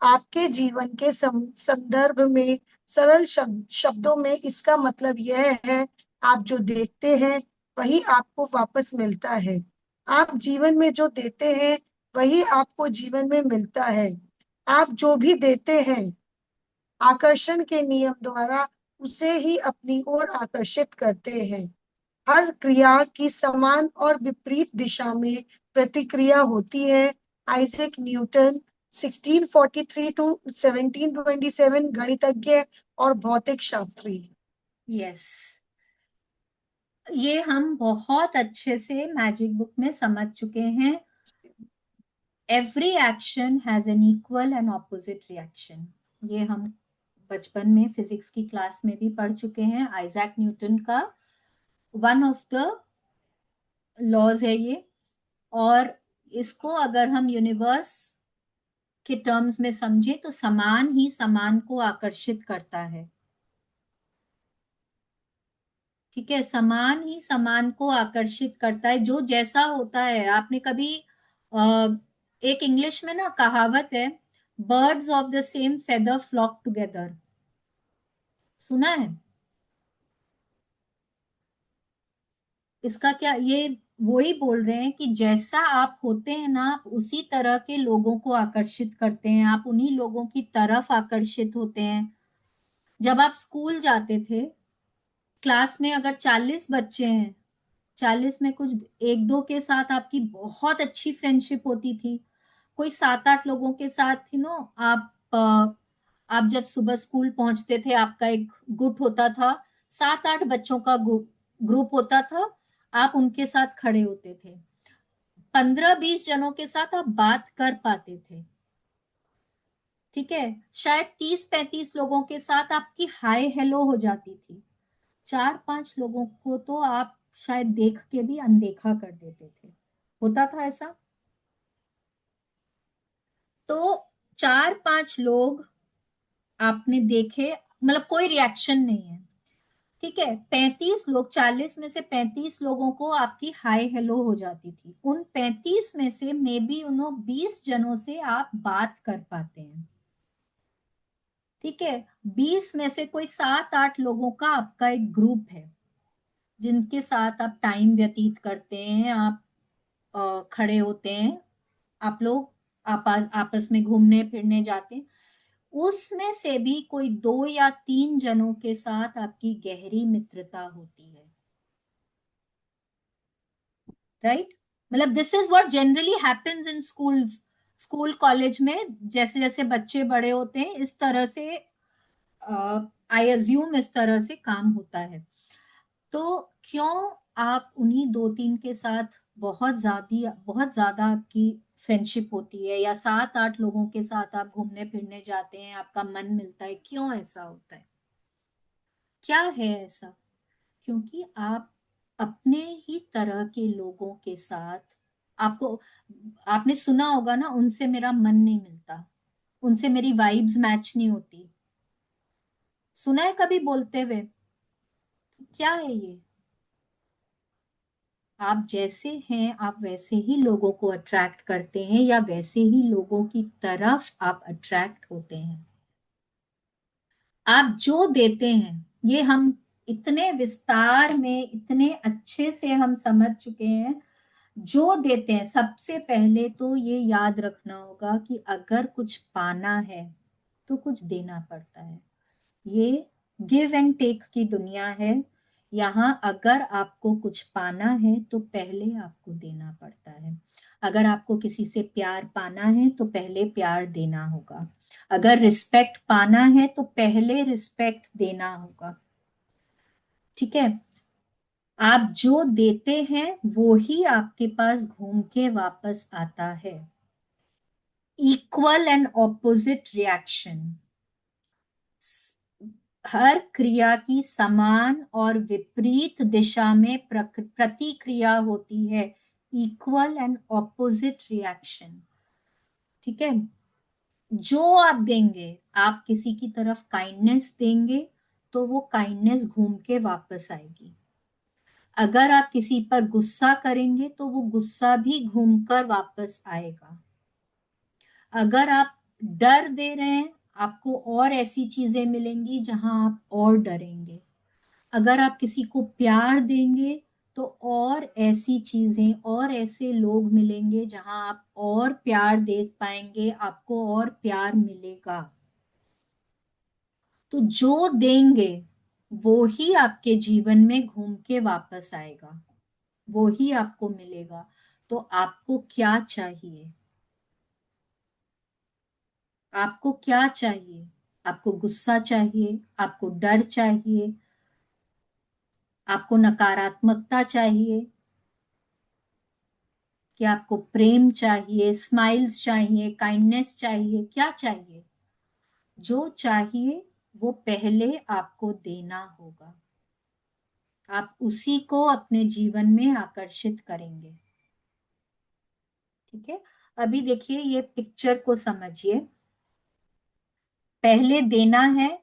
आपके जीवन के संदर्भ में सरल शब्दों में इसका मतलब यह है, आप जो देखते हैं वही आपको वापस मिलता है। आप जीवन में जो देते हैं वही आपको जीवन में मिलता है। आप जो भी देते हैं आकर्षण के नियम द्वारा उसे ही अपनी ओर आकर्षित करते हैं। हर क्रिया की समान और विपरीत दिशा में प्रतिक्रिया होती है। आइजैक न्यूटन 1643 टू 1727 गणितज्ञ और भौतिक शास्त्री। यस, ये हम बहुत अच्छे से मैजिक बुक में समझ चुके हैं। Every action has an equal and opposite reaction, ये हम बचपन में फिजिक्स की क्लास में भी पढ़ चुके हैं। आइजैक न्यूटन का वन ऑफ द लॉज है ये, और इसको अगर हम यूनिवर्स के टर्म्स में समझे तो समान ही समान को आकर्षित करता है। ठीक है, समान ही समान को आकर्षित करता है, जो जैसा होता है। आपने कभी एक इंग्लिश में ना कहावत है, birds of the same feather flock together, सुना है? इसका क्या, ये वही बोल रहे हैं कि जैसा आप होते हैं ना, आप उसी तरह के लोगों को आकर्षित करते हैं, आप उन्हीं लोगों की तरफ आकर्षित होते हैं। जब आप स्कूल जाते थे, क्लास में अगर 40 बच्चे हैं, 40 में कुछ एक दो के साथ आपकी बहुत अच्छी फ्रेंडशिप होती थी, कोई 7-8 लोगों के साथ आप जब सुबह स्कूल पहुंचते थे, आपका एक गुट होता था, 7-8 बच्चों का ग्रुप होता था, आप उनके साथ खड़े होते थे। 15-20 जनों के साथ आप बात कर पाते थे। ठीक है, शायद 30-35 लोगों के साथ आपकी हाय हेलो हो जाती थी। 4-5 लोगों को तो आप शायद देख के भी अनदेखा कर देते थे, होता था ऐसा। तो 4-5 लोग आपने देखे, मतलब कोई रिएक्शन नहीं है। ठीक है, 35 लोग, 40 में से 35 लोगों को आपकी हाय हेलो हो जाती थी। उन 35 में से मे बी उन्होंने 20 जनों से आप बात कर पाते हैं। ठीक है, 20 में से कोई 7-8 लोगों का आपका एक ग्रुप है, जिनके साथ आप टाइम व्यतीत करते हैं, आप खड़े होते हैं, आप लोग आपस में घूमने फिरने जाते हैं। उसमें से भी कोई 2 या 3 जनों के साथ आपकी गहरी मित्रता होती है, राइट? मतलब this is what generally happens in schools. School college में जैसे जैसे बच्चे बड़े होते हैं इस तरह से, आई अज्यूम इस तरह से काम होता है। तो क्यों आप उन्हीं दो तीन के साथ बहुत ज्यादा आपकी फ्रेंडशिप होती है, या सात आठ लोगों के साथ आप घूमने फिरने जाते हैं, आपका मन मिलता है, क्यों ऐसा होता है? क्या है ऐसा? क्योंकि आप अपने ही तरह के लोगों के साथ, आपको, आपने सुना होगा ना, उनसे मेरा मन नहीं मिलता, उनसे मेरी वाइब्स मैच नहीं होती। सुना है कभी बोलते हुए? क्या है ये? आप जैसे हैं आप वैसे ही लोगों को अट्रैक्ट करते हैं, या वैसे ही लोगों की तरफ आप अट्रैक्ट होते हैं। आप जो देते हैं, ये हम इतने विस्तार में इतने अच्छे से हम समझ चुके हैं। जो देते हैं, सबसे पहले तो ये याद रखना होगा कि अगर कुछ पाना है तो कुछ देना पड़ता है। ये गिव एंड टेक की दुनिया है। यहाँ अगर आपको कुछ पाना है तो पहले आपको देना पड़ता है। अगर आपको किसी से प्यार पाना है तो पहले प्यार देना होगा। अगर रिस्पेक्ट पाना है तो पहले रिस्पेक्ट देना होगा। ठीक है? आप जो देते हैं वो ही आपके पास घूम के वापस आता है। इक्वल एंड ऑपोजिट रिएक्शन, हर क्रिया की समान और विपरीत दिशा में प्रतिक्रिया होती है। Equal and opposite reaction. ठीक है? जो आप देंगे, आप किसी की तरफ काइंडनेस देंगे तो वो काइंडनेस घूम के वापस आएगी। अगर आप किसी पर गुस्सा करेंगे तो वो गुस्सा भी घूमकर वापस आएगा। अगर आप डर दे रहे हैं, आपको और ऐसी चीजें मिलेंगी जहां आप और डरेंगे। अगर आप किसी को प्यार देंगे तो और ऐसी चीजें और ऐसे लोग मिलेंगे जहां आप और प्यार दे पाएंगे, आपको और प्यार मिलेगा। तो जो देंगे वो ही आपके जीवन में घूम के वापस आएगा, वो ही आपको मिलेगा। तो आपको क्या चाहिए? आपको क्या चाहिए? आपको गुस्सा चाहिए? आपको डर चाहिए? आपको नकारात्मकता चाहिए? कि आपको प्रेम चाहिए, स्माइल्स चाहिए, काइंडनेस चाहिए? क्या चाहिए? जो चाहिए वो पहले आपको देना होगा। आप उसी को अपने जीवन में आकर्षित करेंगे। ठीक है? अभी देखिए, ये पिक्चर को समझिए। पहले देना है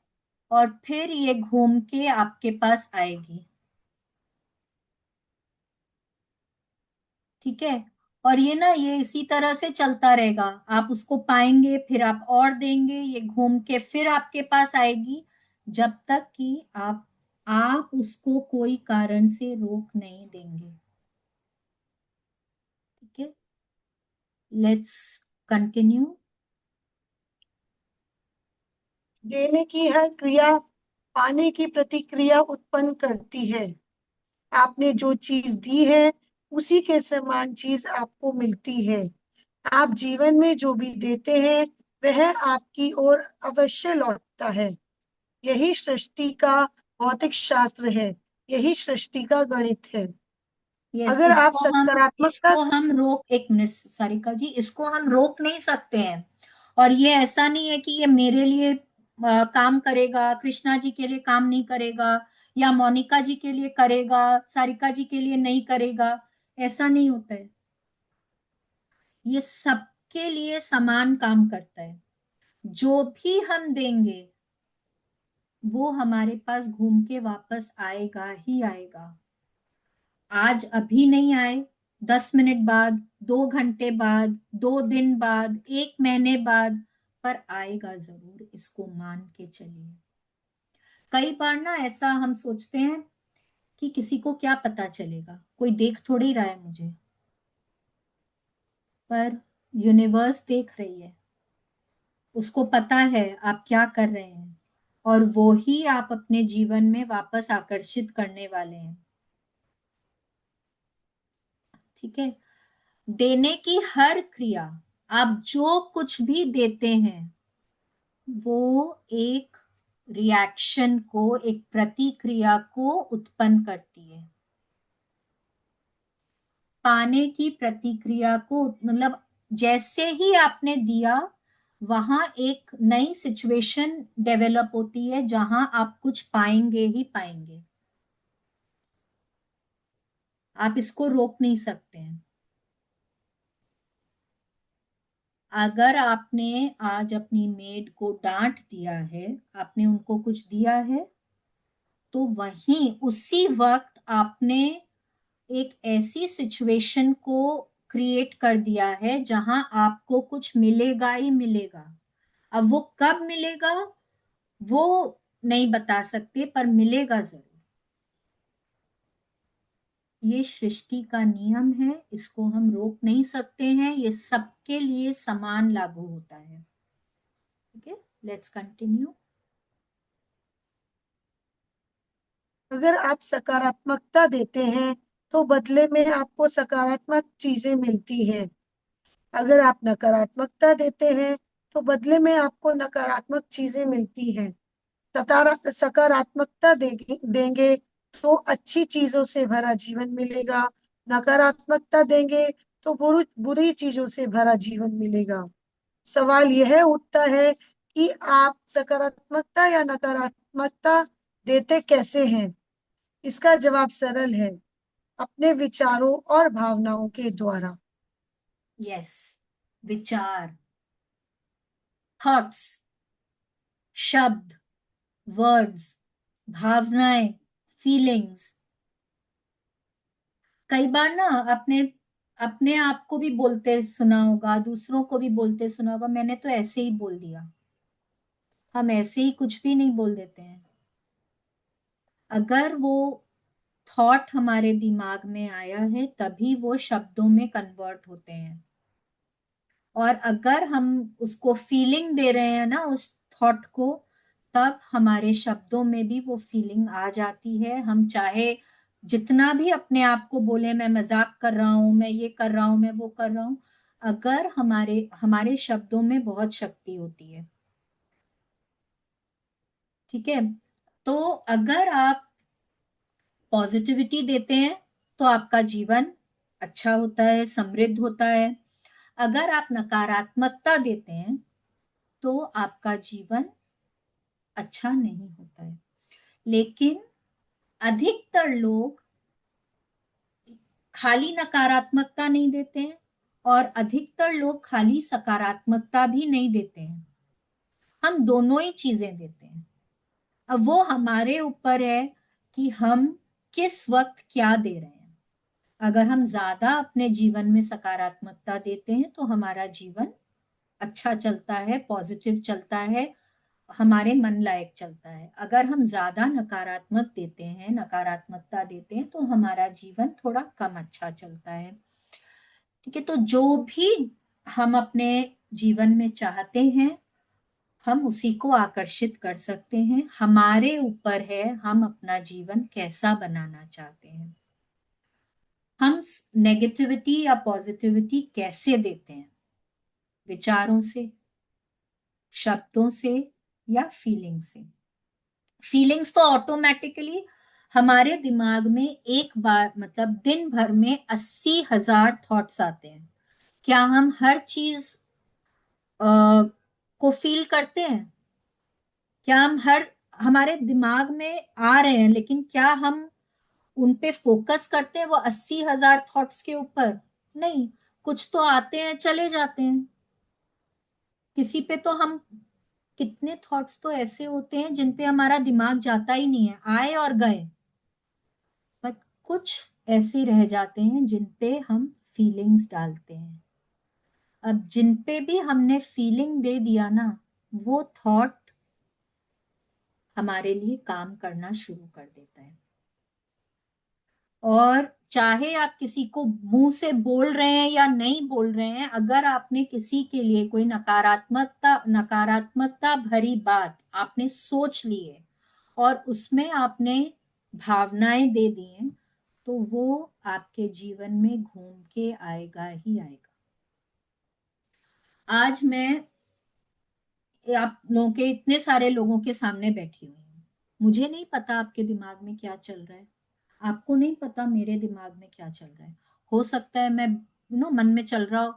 और फिर ये घूम के आपके पास आएगी। ठीक है? और ये ना, ये इसी तरह से चलता रहेगा। आप उसको पाएंगे, फिर आप और देंगे, ये घूम के फिर आपके पास आएगी, जब तक कि आप उसको कोई कारण से रोक नहीं देंगे। ठीक है? Let's continue. देने की हर क्रिया पाने की प्रतिक्रिया उत्पन्न करती है। आपने जो चीज दी है उसी के समान चीज आपको मिलती है। आप जीवन में जो भी देते हैं वह आपकी ओर अवश्य लौटता है। यही सृष्टि का भौतिक शास्त्र है। यही सृष्टि का गणित है। यस, अगर आप सकारात्मकता इसको हम रोक, एक मिनट सारिका जी, इसको हम रोक नहीं सकते हैं। और ये ऐसा नहीं है कि ये मेरे लिए काम करेगा, कृष्णा जी के लिए काम नहीं करेगा, या मोनिका जी के लिए करेगा, सारिका जी के लिए नहीं करेगा। ऐसा नहीं होता है। ये सबके लिए समान काम करता है। जो भी हम देंगे वो हमारे पास घूम के वापस आएगा ही आएगा। आज अभी नहीं आए, 10 मिनट बाद, 2 घंटे बाद, 2 दिन बाद, 1 महीने बाद, पर आएगा जरूर, इसको मान के चलिए। कई बार ना ऐसा हम सोचते हैं कि किसी को क्या पता चलेगा, कोई देख थोड़ी रहा है मुझे, पर यूनिवर्स देख रही है। उसको पता है आप क्या कर रहे हैं, और वो ही आप अपने जीवन में वापस आकर्षित करने वाले हैं। ठीक है? देने की हर क्रिया आप जो कुछ भी देते हैं वो एक रिएक्शन को, एक प्रतिक्रिया को उत्पन्न करती है। पाने की प्रतिक्रिया को, मतलब जैसे ही आपने दिया वहां एक नई सिचुएशन डेवलप होती है जहां आप कुछ पाएंगे ही पाएंगे। आप इसको रोक नहीं सकते हैं। अगर आपने आज अपनी मेड को डांट दिया है, आपने उनको कुछ दिया है, तो वहीं उसी वक्त आपने एक ऐसी सिचुएशन को क्रिएट कर दिया है जहां आपको कुछ मिलेगा ही मिलेगा। अब वो कब मिलेगा वो नहीं बता सकते, पर मिलेगा जरूर। ये सृष्टि का नियम है, इसको हम रोक नहीं सकते हैं, ये सबके लिए समान लागू होता है। ठीक है, लेट्स कंटिन्यू। अगर आप सकारात्मकता देते हैं तो बदले में आपको सकारात्मक चीजें मिलती हैं। अगर आप नकारात्मकता देते हैं तो बदले में आपको नकारात्मक चीजें मिलती हैं। सकारात्मकता देंगे तो अच्छी चीजों से भरा जीवन मिलेगा। नकारात्मकता देंगे तो बुरी चीजों से भरा जीवन मिलेगा। सवाल यह उठता है कि आप सकारात्मकता या नकारात्मकता देते कैसे हैं। इसका जवाब सरल है, अपने विचारों और भावनाओं के द्वारा। यस, विचार, थॉट्स, शब्द, वर्ड्स, भावनाएं, फीलिंग्स। कई बार ना अपने अपने आप को भी बोलते सुना होगा, दूसरों को भी बोलते सुना होगा, मैंने तो ऐसे ही बोल दिया। हम ऐसे ही कुछ भी नहीं बोल देते हैं। अगर वो थॉट हमारे दिमाग में आया है तभी वो शब्दों में कन्वर्ट होते हैं। और अगर हम उसको फीलिंग दे रहे हैं ना उस थॉट को, तब हमारे शब्दों में भी वो फीलिंग आ जाती है। हम चाहे जितना भी अपने आप को बोले मैं मजाक कर रहा हूं, मैं ये कर रहा हूं, मैं वो कर रहा हूं, अगर हमारे हमारे शब्दों में बहुत शक्ति होती है। ठीक है, तो अगर आप पॉजिटिविटी देते हैं तो आपका जीवन अच्छा होता है, समृद्ध होता है। अगर आप नकारात्मकता देते हैं तो आपका जीवन अच्छा नहीं होता है। लेकिन अधिकतर लोग खाली नकारात्मकता नहीं देते हैं और अधिकतर लोग खाली सकारात्मकता भी नहीं देते हैं। हम दोनों ही चीजें देते हैं। अब वो हमारे ऊपर है कि हम किस वक्त क्या दे रहे हैं। अगर हम ज्यादा अपने जीवन में सकारात्मकता देते हैं तो हमारा जीवन अच्छा चलता है, पॉजिटिव चलता है, हमारे मन लायक चलता है। अगर हम ज्यादा नकारात्मक देते हैं, नकारात्मकता देते हैं, तो हमारा जीवन थोड़ा कम अच्छा चलता है। ठीक है, तो जो भी हम अपने जीवन में चाहते हैं हम उसी को आकर्षित कर सकते हैं। हमारे ऊपर है हम अपना जीवन कैसा बनाना चाहते हैं। हम नेगेटिविटी या पॉजिटिविटी कैसे देते हैं? विचारों से, शब्दों से या फीलिंग से। फीलिंग्स तो ऑटोमेटिकली हमारे दिमाग में एक बार, मतलब दिन भर में 80,000 थॉट्स आते हैं। क्या हम हर चीज को फील करते हैं? क्या हम हमारे दिमाग में आ रहे हैं, लेकिन क्या हम उन पे फोकस करते हैं वो 80,000 थॉट्स के ऊपर? नहीं। कुछ तो आते हैं चले जाते हैं। किसी पे तो हम, कितने थॉट्स तो ऐसे होते हैं जिन पे हमारा दिमाग जाता ही नहीं है, आए और गए। बट कुछ ऐसे रह जाते हैं जिन पे हम फीलिंग्स डालते हैं। अब जिन पे भी हमने फीलिंग दे दिया ना, वो थॉट हमारे लिए काम करना शुरू कर देता है। और चाहे आप किसी को मुंह से बोल रहे हैं या नहीं बोल रहे हैं, अगर आपने किसी के लिए कोई नकारात्मकता भरी बात आपने सोच ली है और उसमें आपने भावनाएं दे दी हैं, तो वो आपके जीवन में घूम के आएगा ही आएगा। आज मैं आप लोगों के, इतने सारे लोगों के सामने बैठी हुई हूँ। मुझे नहीं पता आपके दिमाग में क्या चल रहा है, आपको नहीं पता मेरे दिमाग में क्या चल रहा है। हो सकता है मैं मन में चल रहा हो,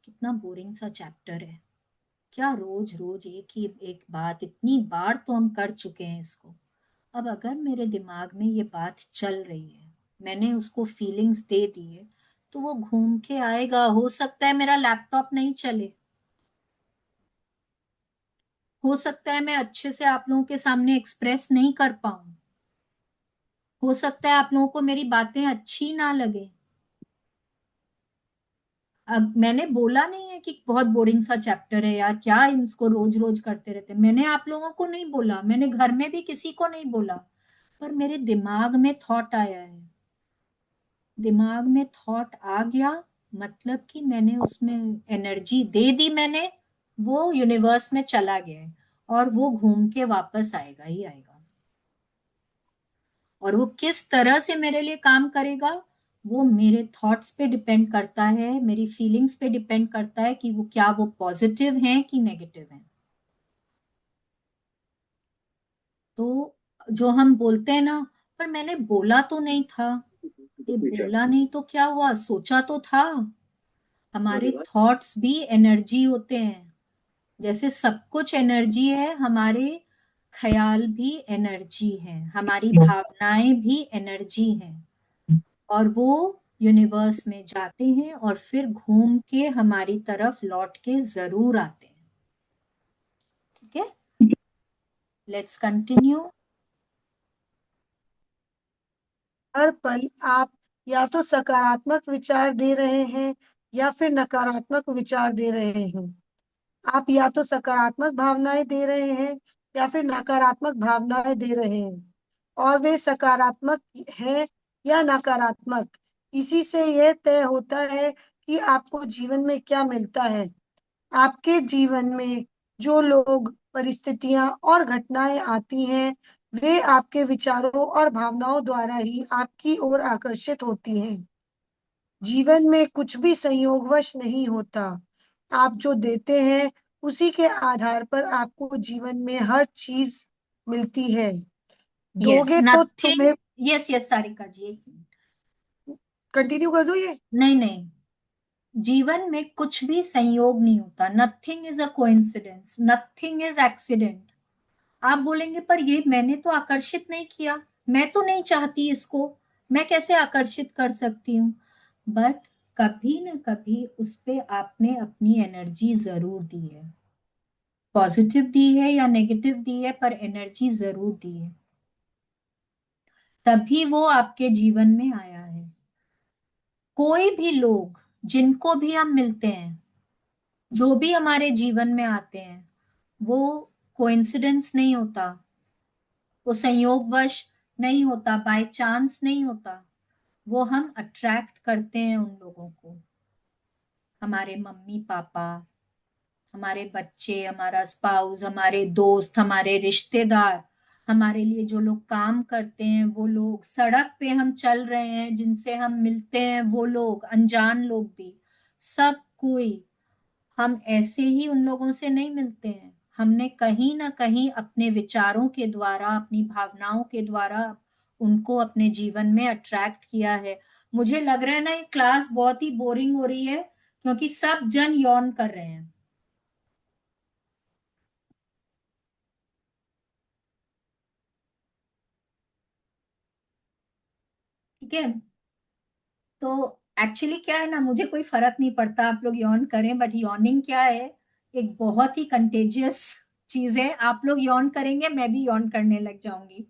कितना बोरिंग सा चैप्टर है, क्या रोज रोज एक ही एक बात, इतनी बार तो हम कर चुके हैं इसको। अब अगर मेरे दिमाग में ये बात चल रही है, मैंने उसको फीलिंग्स दे दी है, तो वो घूम के आएगा। हो सकता है मेरा लैपटॉप नहीं चले, हो सकता है मैं अच्छे से आप लोगों के सामने एक्सप्रेस नहीं कर पाऊं, हो सकता है आप लोगों को मेरी बातें अच्छी ना लगे। अब मैंने बोला नहीं है कि बहुत बोरिंग सा चैप्टर है यार, क्या इसको रोज रोज करते रहते, मैंने आप लोगों को नहीं बोला, मैंने घर में भी किसी को नहीं बोला, पर मेरे दिमाग में थॉट आया है। दिमाग में थॉट आ गया मतलब कि मैंने उसमें एनर्जी दे दी, मैंने वो यूनिवर्स में चला गया है, और वो घूम के वापस आएगा ही आएगा। और वो किस तरह से मेरे लिए काम करेगा, वो मेरे थॉट्स पे डिपेंड करता है, मेरी फीलिंग्स पे डिपेंड करता है कि वो क्या, वो पॉजिटिव हैं कि नेगेटिव हैं। तो जो हम बोलते हैं ना, पर मैंने बोला तो नहीं था, ये बोला नहीं तो क्या हुआ, सोचा तो था। हमारे थॉट्स भी एनर्जी होते हैं, जैसे सब कुछ एनर्जी है, हमारे ख्याल भी एनर्जी है, हमारी भावनाएं भी एनर्जी हैं, और वो यूनिवर्स में जाते हैं और फिर घूम के हमारी तरफ लौट के जरूर आते हैं। ठीक है, लेट्स कंटिन्यू। हर पल आप या तो सकारात्मक विचार दे रहे हैं या फिर नकारात्मक विचार दे रहे हैं। आप या तो सकारात्मक भावनाएं दे रहे हैं या फिर नकारात्मक भावनाएं दे रहे हैं, और वे सकारात्मक है या नकारात्मक, इसी से यह तय होता है कि आपको जीवन में क्या मिलता है। आपके जीवन में जो लोग, परिस्थितियां और घटनाएं आती हैं, वे आपके विचारों और भावनाओं द्वारा ही आपकी ओर आकर्षित होती हैं। जीवन में कुछ भी संयोगवश नहीं होता। आप जो देते हैं उसी के आधार पर आपको जीवन में हर चीज मिलती है। यस, दोगे तो नथिंग। तुम्हें। यस यस सारिका जी, एक मिनट। कंटिन्यू कर दो ये। नहीं नहीं, जीवन में कुछ भी संयोग नहीं होता, nothing is a coincidence, nothing is accident. आप बोलेंगे पर ये मैंने तो आकर्षित नहीं किया, मैं तो नहीं चाहती इसको, मैं कैसे आकर्षित कर सकती हूँ। बट कभी ना कभी उस पे आपने अपनी एनर्जी जरूर दी है, पॉजिटिव दी है या नेगेटिव दी है, पर एनर्जी जरूर दी है, तभी वो आपके जीवन में आया है। कोई भी लोग जिनको भी हम मिलते हैं, जो भी हमारे जीवन में आते हैं, वो कोइंसिडेंस नहीं होता, वो संयोगवश नहीं होता, बाय चांस नहीं होता। वो हम अट्रैक्ट करते हैं उन लोगों को, हमारे मम्मी पापा, हमारे बच्चे, हमारा स्पाउस, हमारे दोस्त, हमारे रिश्तेदार, हमारे लिए जो लोग काम करते हैं, वो लोग, सड़क पे हम चल रहे हैं जिनसे हम मिलते हैं, वो लोग, अनजान लोग भी, सब कोई। हम ऐसे ही उन लोगों से नहीं मिलते हैं, हमने कहीं ना कहीं अपने विचारों के द्वारा, अपनी भावनाओं के द्वारा उनको अपने जीवन में अट्रैक्ट किया है। मुझे लग रहा है ना ये क्लास बहुत ही बोरिंग हो रही है, क्योंकि सब जन यौन कर रहे हैं। ठीक है, तो एक्चुअली क्या है ना, मुझे कोई फर्क नहीं पड़ता आप लोग यौन करें, बट यौनिंग क्या है, एक बहुत ही कंटेजियस चीज है। आप लोग यौन करेंगे, मैं भी यौन करने लग जाऊंगी,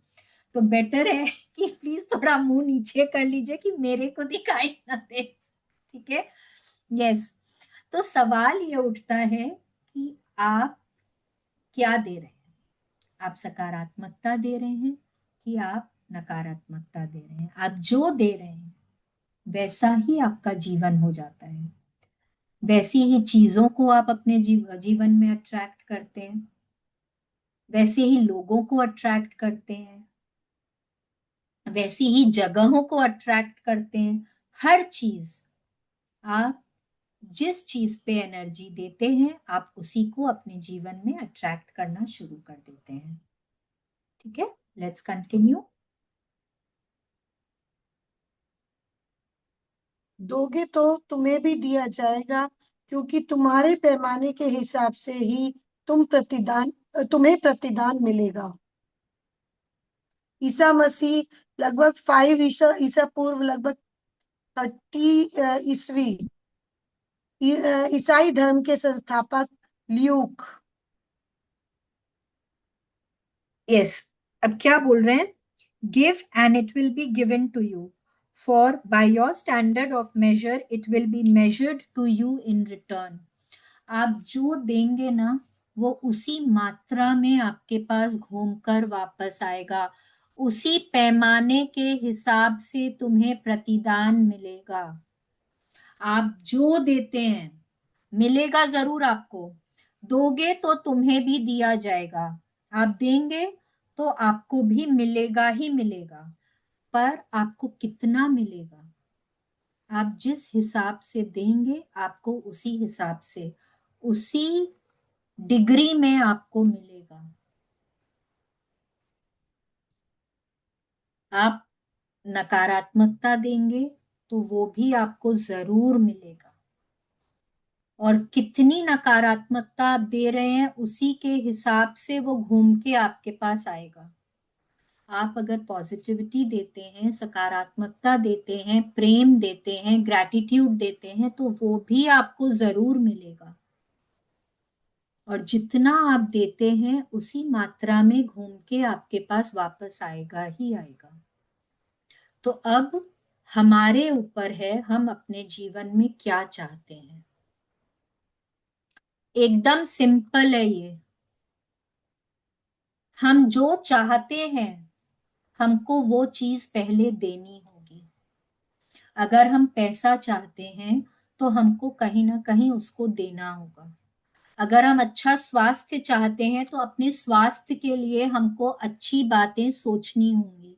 तो बेटर है कि प्लीज थोड़ा मुंह नीचे कर लीजिए कि मेरे को दिखाई ना दे। ठीक है, यस। तो सवाल ये उठता है कि आप क्या दे रहे हैं, आप सकारात्मकता दे रहे हैं कि आप नकारात्मकता दे रहे हैं। आप जो दे रहे हैं वैसा ही आपका जीवन हो जाता है, वैसी ही चीजों को आप अपने जीवन में अट्रैक्ट करते हैं, वैसे ही लोगों को अट्रैक्ट करते हैं, वैसी ही जगहों को अट्रैक्ट करते हैं। हर चीज आप जिस चीज पे एनर्जी देते हैं आप उसी को अपने जीवन में अट्रैक्ट करना शुरू कर देते हैं। ठीक है, लेट्स कंटिन्यू। दोगे तो तुम्हें भी दिया जाएगा, क्योंकि तुम्हारे पैमाने के हिसाब से ही तुम्हें प्रतिदान मिलेगा। ईसा मसीह लगभग 5 ईसा पूर्व लगभग 30 ईस्वी ईसाई धर्म के संस्थापक ल्यूक। यस, अब क्या बोल रहे हैं? Give and it will be given to you, for by your standard of measure it will be measured to you in return. आप जो देंगे ना वो उसी मात्रा में आपके पास घूमकर वापस आएगा, उसी पैमाने के हिसाब से तुम्हें प्रतिदान मिलेगा। आप जो देते हैं मिलेगा जरूर आपको, दोगे तो तुम्हें भी दिया जाएगा, आप देंगे तो आपको भी मिलेगा ही मिलेगा, पर आपको कितना मिलेगा? आप जिस हिसाब से देंगे आपको उसी हिसाब से, उसी डिग्री में आपको मिलेगा। आप नकारात्मकता देंगे तो वो भी आपको जरूर मिलेगा, और कितनी नकारात्मकता आप दे रहे हैं उसी के हिसाब से वो घूम के आपके पास आएगा। आप अगर पॉजिटिविटी देते हैं, सकारात्मकता देते हैं, प्रेम देते हैं, ग्रैटिट्यूड देते हैं, तो वो भी आपको जरूर मिलेगा, और जितना आप देते हैं उसी मात्रा में घूम के आपके पास वापस आएगा ही आएगा। तो अब हमारे ऊपर है हम अपने जीवन में क्या चाहते हैं। एकदम सिंपल है ये, हम जो चाहते हैं हमको वो चीज पहले देनी होगी। अगर हम पैसा चाहते हैं तो हमको कहीं ना कहीं उसको देना होगा। अगर हम अच्छा स्वास्थ्य चाहते हैं तो अपने स्वास्थ्य के लिए हमको अच्छी बातें सोचनी होंगी।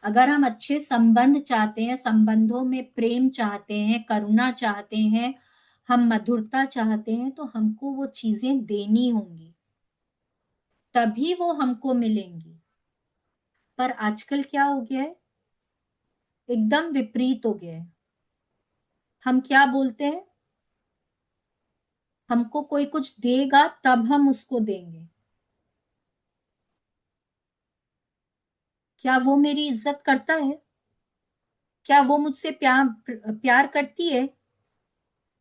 अगर हम अच्छे संबंध चाहते हैं, संबंधों में प्रेम चाहते हैं, करुणा चाहते हैं, हम मधुरता चाहते हैं, तो हमको वो चीजें देनी होंगी, तभी वो हमको मिलेंगी। पर आजकल क्या हो गया है, एकदम विपरीत हो गया है। हम क्या बोलते हैं, हमको कोई कुछ देगा तब हम उसको देंगे। क्या वो मेरी इज्जत करता है? क्या वो मुझसे प्यार करती है?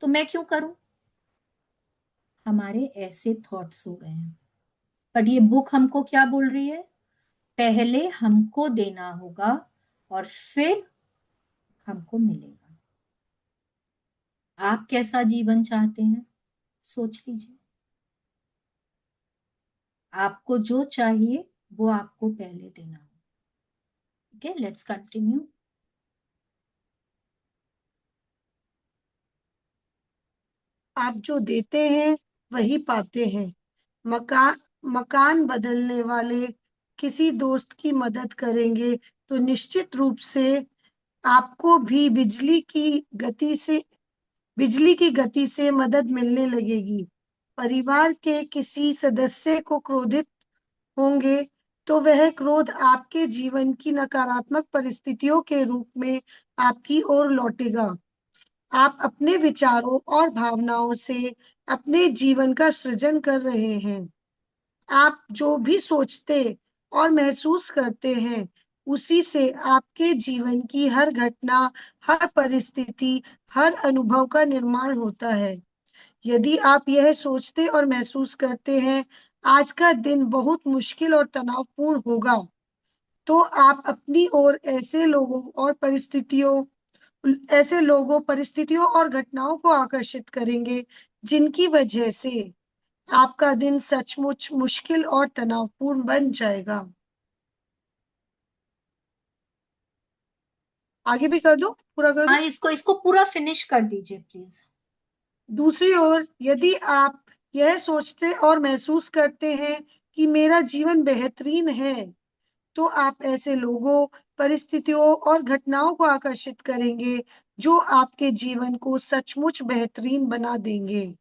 तो मैं क्यों करूं? हमारे ऐसे थॉट्स हो गए हैं। पर ये बुक हमको क्या बोल रही है? पहले हमको देना होगा और फिर हमको मिलेगा। आप कैसा जीवन चाहते हैं, सोच लीजिए। आपको जो चाहिए वो आपको पहले देना होगा। ठीक है, लेट्स कंटिन्यू। आप जो देते हैं वही पाते हैं। मकान बदलने वाले किसी दोस्त की मदद करेंगे तो निश्चित रूप से आपको भी बिजली की गति से मदद मिलने लगेगी। परिवार के किसी सदस्य को क्रोधित होंगे तो वह क्रोध आपके जीवन की नकारात्मक परिस्थितियों के रूप में आपकी ओर लौटेगा। आप अपने विचारों और भावनाओं से अपने जीवन का सृजन कर रहे हैं। आप जो भी सोचते और महसूस करते हैं उसी से आपके जीवन की हर घटना, हर परिस्थिति, हर अनुभव का निर्माण होता है। यदि आप यह सोचते और महसूस करते हैं आज का दिन बहुत मुश्किल और तनावपूर्ण होगा, तो आप अपनी ओर ऐसे लोगों, परिस्थितियों और घटनाओं को आकर्षित करेंगे जिनकी वजह से आपका दिन सचमुच मुश्किल और तनावपूर्ण बन जाएगा। आगे भी कर दो, पूरा कर हाँ, दो। इसको इसको पूरा फिनिश कर दीजिए प्लीज। दूसरी ओर यदि आप यह सोचते और महसूस करते हैं कि मेरा जीवन बेहतरीन है, तो आप ऐसे लोगों, परिस्थितियों और घटनाओं को आकर्षित करेंगे जो आपके जीवन को सचमुच बेहतरीन बना देंगे।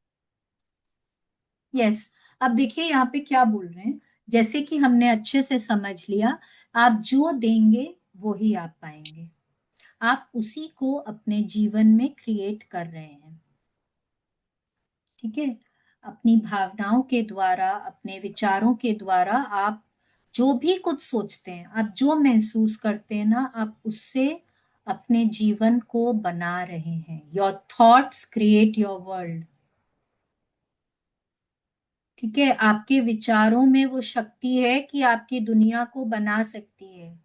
यस। अब देखिए यहाँ पे क्या बोल रहे हैं, जैसे कि हमने अच्छे से समझ लिया, आप जो देंगे वो ही आप पाएंगे। आप उसी को अपने जीवन में क्रिएट कर रहे हैं। ठीक है। अपनी भावनाओं के द्वारा, अपने विचारों के द्वारा आप जो भी कुछ सोचते हैं, आप जो महसूस करते हैं ना, आप उससे अपने जीवन को बना रहे हैं। Your thoughts create your world. ठीक है। आपके विचारों में वो शक्ति है कि आपकी दुनिया को बना सकती है।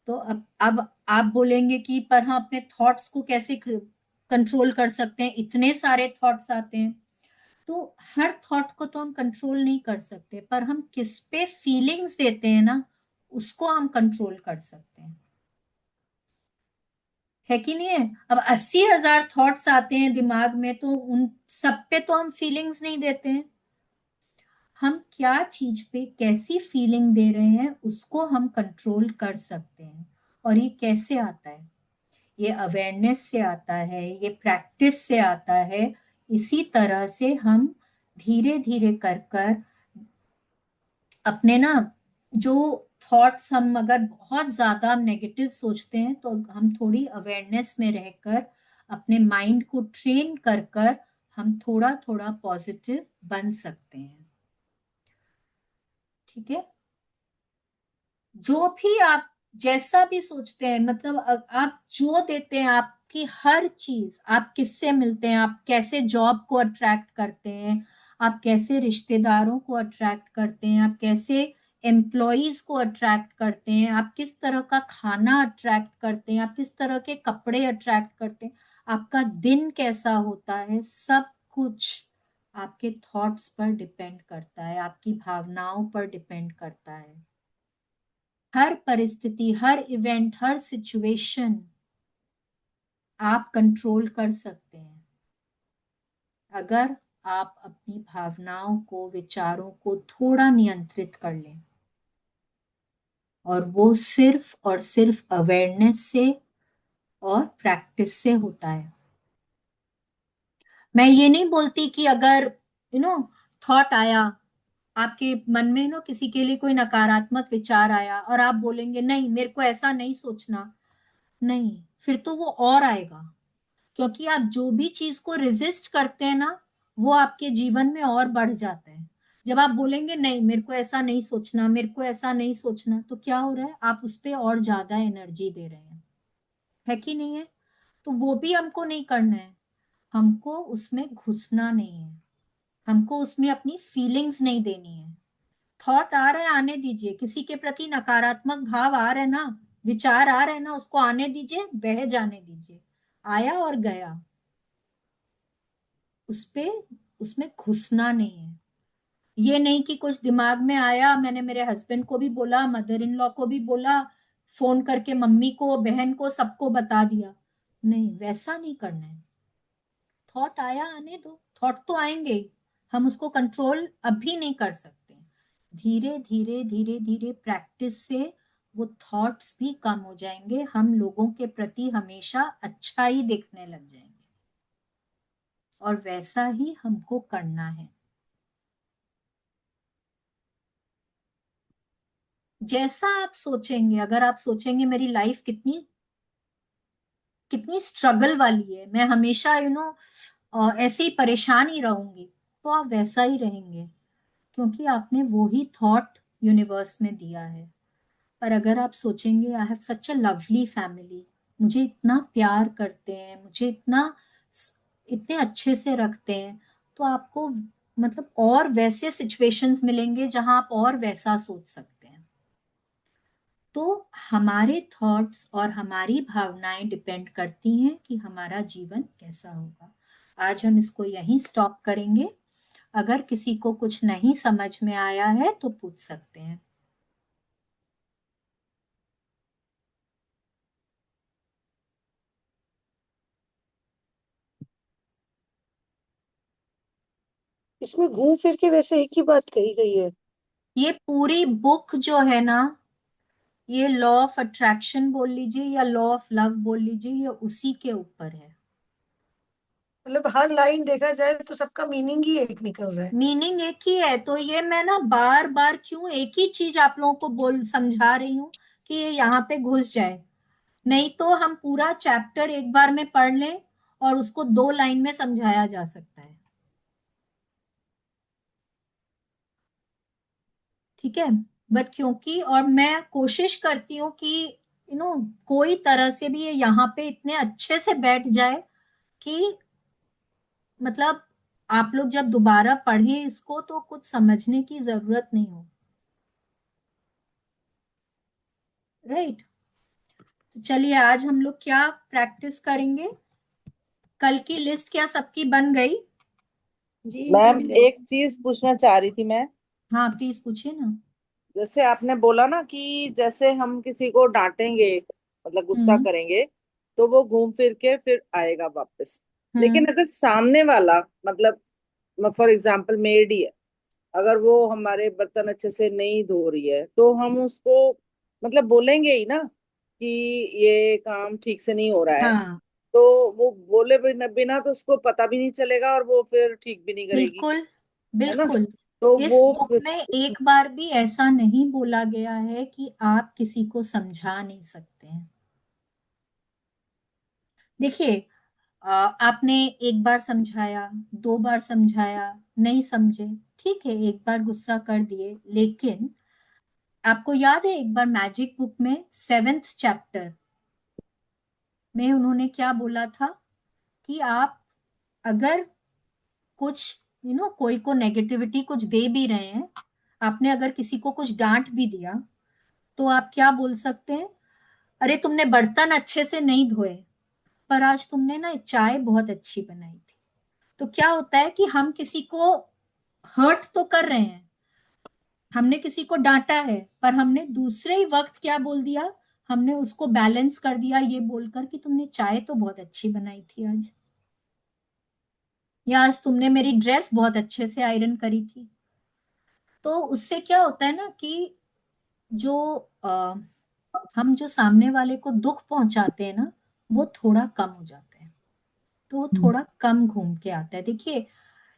तो अब आप बोलेंगे कि पर हम अपने थॉट्स को कैसे कंट्रोल कर सकते हैं, इतने सारे थॉट्स आते हैं। तो हर थॉट को तो हम कंट्रोल नहीं कर सकते, पर हम किस पे फीलिंग्स देते हैं ना, उसको हम कंट्रोल कर सकते हैं। है कि नहीं है? अब 80,000 थॉट्स आते हैं दिमाग में, तो उन सब पे तो हम फीलिंग्स नहीं देते हैं। हम क्या चीज पे कैसी फीलिंग दे रहे हैं उसको हम कंट्रोल कर सकते हैं। और ये कैसे आता है? ये अवेयरनेस से आता है, ये प्रैक्टिस से आता है। इसी तरह से हम धीरे धीरे कर कर अपने ना, जो थॉट्स, हम अगर बहुत ज्यादा नेगेटिव सोचते हैं तो हम थोड़ी अवेयरनेस में रहकर अपने माइंड को ट्रेन कर कर हम थोड़ा थोड़ा पॉजिटिव बन सकते हैं। ठीक है। जो भी आप जैसा भी सोचते हैं, मतलब आप जो देते हैं, आपकी हर चीज, आप किससे मिलते हैं, आप कैसे जॉब को अट्रैक्ट करते हैं, आप कैसे रिश्तेदारों को अट्रैक्ट करते हैं, आप कैसे एम्प्लॉयज को अट्रैक्ट करते हैं, आप किस तरह का खाना अट्रैक्ट करते हैं, आप किस तरह के कपड़े अट्रैक्ट करते हैं, आपका दिन कैसा होता है, सब कुछ आपके थॉट्स पर डिपेंड करता है, आपकी भावनाओं पर डिपेंड करता है। हर परिस्थिति, हर इवेंट, हर सिचुएशन आप कंट्रोल कर सकते हैं अगर आप अपनी भावनाओं को, विचारों को थोड़ा नियंत्रित कर लें। और वो सिर्फ और सिर्फ अवेयरनेस से और प्रैक्टिस से होता है। मैं ये नहीं बोलती कि अगर थॉट आया आपके मन में, किसी के लिए कोई नकारात्मक विचार आया और आप बोलेंगे नहीं मेरे को ऐसा नहीं सोचना, नहीं, फिर तो वो और आएगा। क्योंकि आप जो भी चीज को रेजिस्ट करते हैं ना, वो आपके जीवन में और बढ़ जाता है। जब आप बोलेंगे नहीं मेरे को ऐसा नहीं सोचना, मेरे को ऐसा नहीं सोचना, तो क्या हो रहा है, आप उस पर और ज्यादा एनर्जी दे रहे हैं। है कि नहीं है? तो वो भी हमको नहीं करना है। हमको उसमें घुसना नहीं है, हमको उसमें अपनी फीलिंग्स नहीं देनी है। थॉट आ रहे हैं, आने दीजिए। किसी के प्रति नकारात्मक भाव आ रहे हैं ना, विचार आ रहे हैं ना, उसको आने दीजिए, बह जाने दीजिए। आया और गया, उस पे उसमें घुसना नहीं है। ये नहीं कि कुछ दिमाग में आया, मैंने मेरे हस्बैंड को भी बोला, मदर इन लॉ को भी बोला, फोन करके मम्मी को, बहन को, सबको बता दिया। नहीं, वैसा नहीं करना है। थॉट आया, आने दो, थॉट तो आएंगे ही, हम उसको कंट्रोल अभी नहीं कर सकते। धीरे धीरे धीरे धीरे प्रैक्टिस से वो थॉट्स भी कम हो जाएंगे, हम लोगों के प्रति हमेशा अच्छा ही देखने लग जाएंगे। और वैसा ही हमको करना है। जैसा आप सोचेंगे, अगर आप सोचेंगे मेरी लाइफ कितनी कितनी स्ट्रगल वाली है, मैं हमेशा ऐसे ही परेशान ही रहूंगी, तो आप वैसा ही रहेंगे, क्योंकि आपने वो ही थॉट यूनिवर्स में दिया है। पर अगर आप सोचेंगे I have such a lovely family, मुझे इतना प्यार करते हैं, मुझे इतने अच्छे से रखते हैं, तो आपको मतलब और वैसे सिचुएशंस मिलेंगे जहां आप और वैसा सोच सकते हैं। तो हमारे थॉट्स और हमारी भावनाएं डिपेंड करती हैं कि हमारा जीवन कैसा होगा। आज हम इसको यहीं स्टॉप करेंगे। अगर किसी को कुछ नहीं समझ में आया है तो पूछ सकते हैं। इसमें घूम फिर के वैसे एक ही बात कही गई है। ये पूरी बुक जो है ना, ये लॉ ऑफ अट्रैक्शन बोल लीजिए या लॉ ऑफ लव बोल लीजिए, ये उसी के ऊपर है। मतलब हर लाइन देखा जाए तो सबका मीनिंग ही एक निकल रहा है। मीनिंग एक ही है, तो ये मैं ना बार बार क्यों एक ही चीज आप लोगों को बोल समझा रही हूँ कि ये यहाँ पे घुस जाए। नहीं तो हम पूरा चैप्टर एक बार में पढ़ लें और उसको 2 लाइन में समझाया जा सकता है। ठीक है, बट क्योंकि और मैं कोशिश करती हूँ कि कोई तरह से भी ये यहाँ पे इतने अच्छे से बैठ जाए कि मतलब आप लोग जब दोबारा पढ़ें इसको तो कुछ समझने की जरूरत नहीं हो। राइट, तो चलिए आज हम लोग क्या प्रैक्टिस करेंगे। कल की लिस्ट क्या सबकी बन गई? जी मैम बन गई। एक चीज पूछना चाह रही थी मैं। हाँ प्लीज पूछिए ना। जैसे आपने बोला ना कि जैसे हम किसी को डांटेंगे, मतलब गुस्सा हम्म। करेंगे, तो वो घूम फिर के फिर आएगा वापस। लेकिन हम्म। अगर सामने वाला, मतलब फॉर एग्जाम्पल मेड ही है, अगर वो हमारे बर्तन अच्छे से नहीं धो रही है तो हम उसको मतलब बोलेंगे ही ना कि ये काम ठीक से नहीं हो रहा है। हाँ तो वो बोले बिना बिना तो उसको पता भी नहीं चलेगा और वो फिर ठीक भी नहीं करेगी, बिल्कुल है ना। बिल्कुल। तो इस वो बुक में एक बार भी ऐसा नहीं बोला गया है कि आप किसी को समझा नहीं सकते हैं। देखिए, आपने एक बार समझाया, 2 बार समझाया, नहीं समझे, ठीक है, एक बार गुस्सा कर दिए, लेकिन आपको याद है एक बार मैजिक बुक में 7th चैप्टर में उन्होंने क्या बोला था कि आप अगर कुछ कोई को नेगेटिविटी कुछ दे भी रहे हैं, आपने अगर किसी को कुछ डांट भी दिया, तो आप क्या बोल सकते हैं? अरे तुमने बर्तन अच्छे से नहीं धोए, पर आज तुमने ना चाय बहुत अच्छी बनाई थी। तो क्या होता है कि हम किसी को हर्ट तो कर रहे हैं, हमने किसी को डांटा है, पर हमने दूसरे ही वक्त क्या बोल दिया, हमने उसको बैलेंस कर दिया ये बोलकर कि तुमने चाय तो बहुत अच्छी बनाई थी आज, या आज तुमने मेरी ड्रेस बहुत अच्छे से आयरन करी थी। तो उससे क्या होता है ना कि जो हम जो सामने वाले को दुख पहुंचाते हैं ना, वो थोड़ा कम हो जाते हैं, तो वो थोड़ा कम घूम के आता है। देखिए,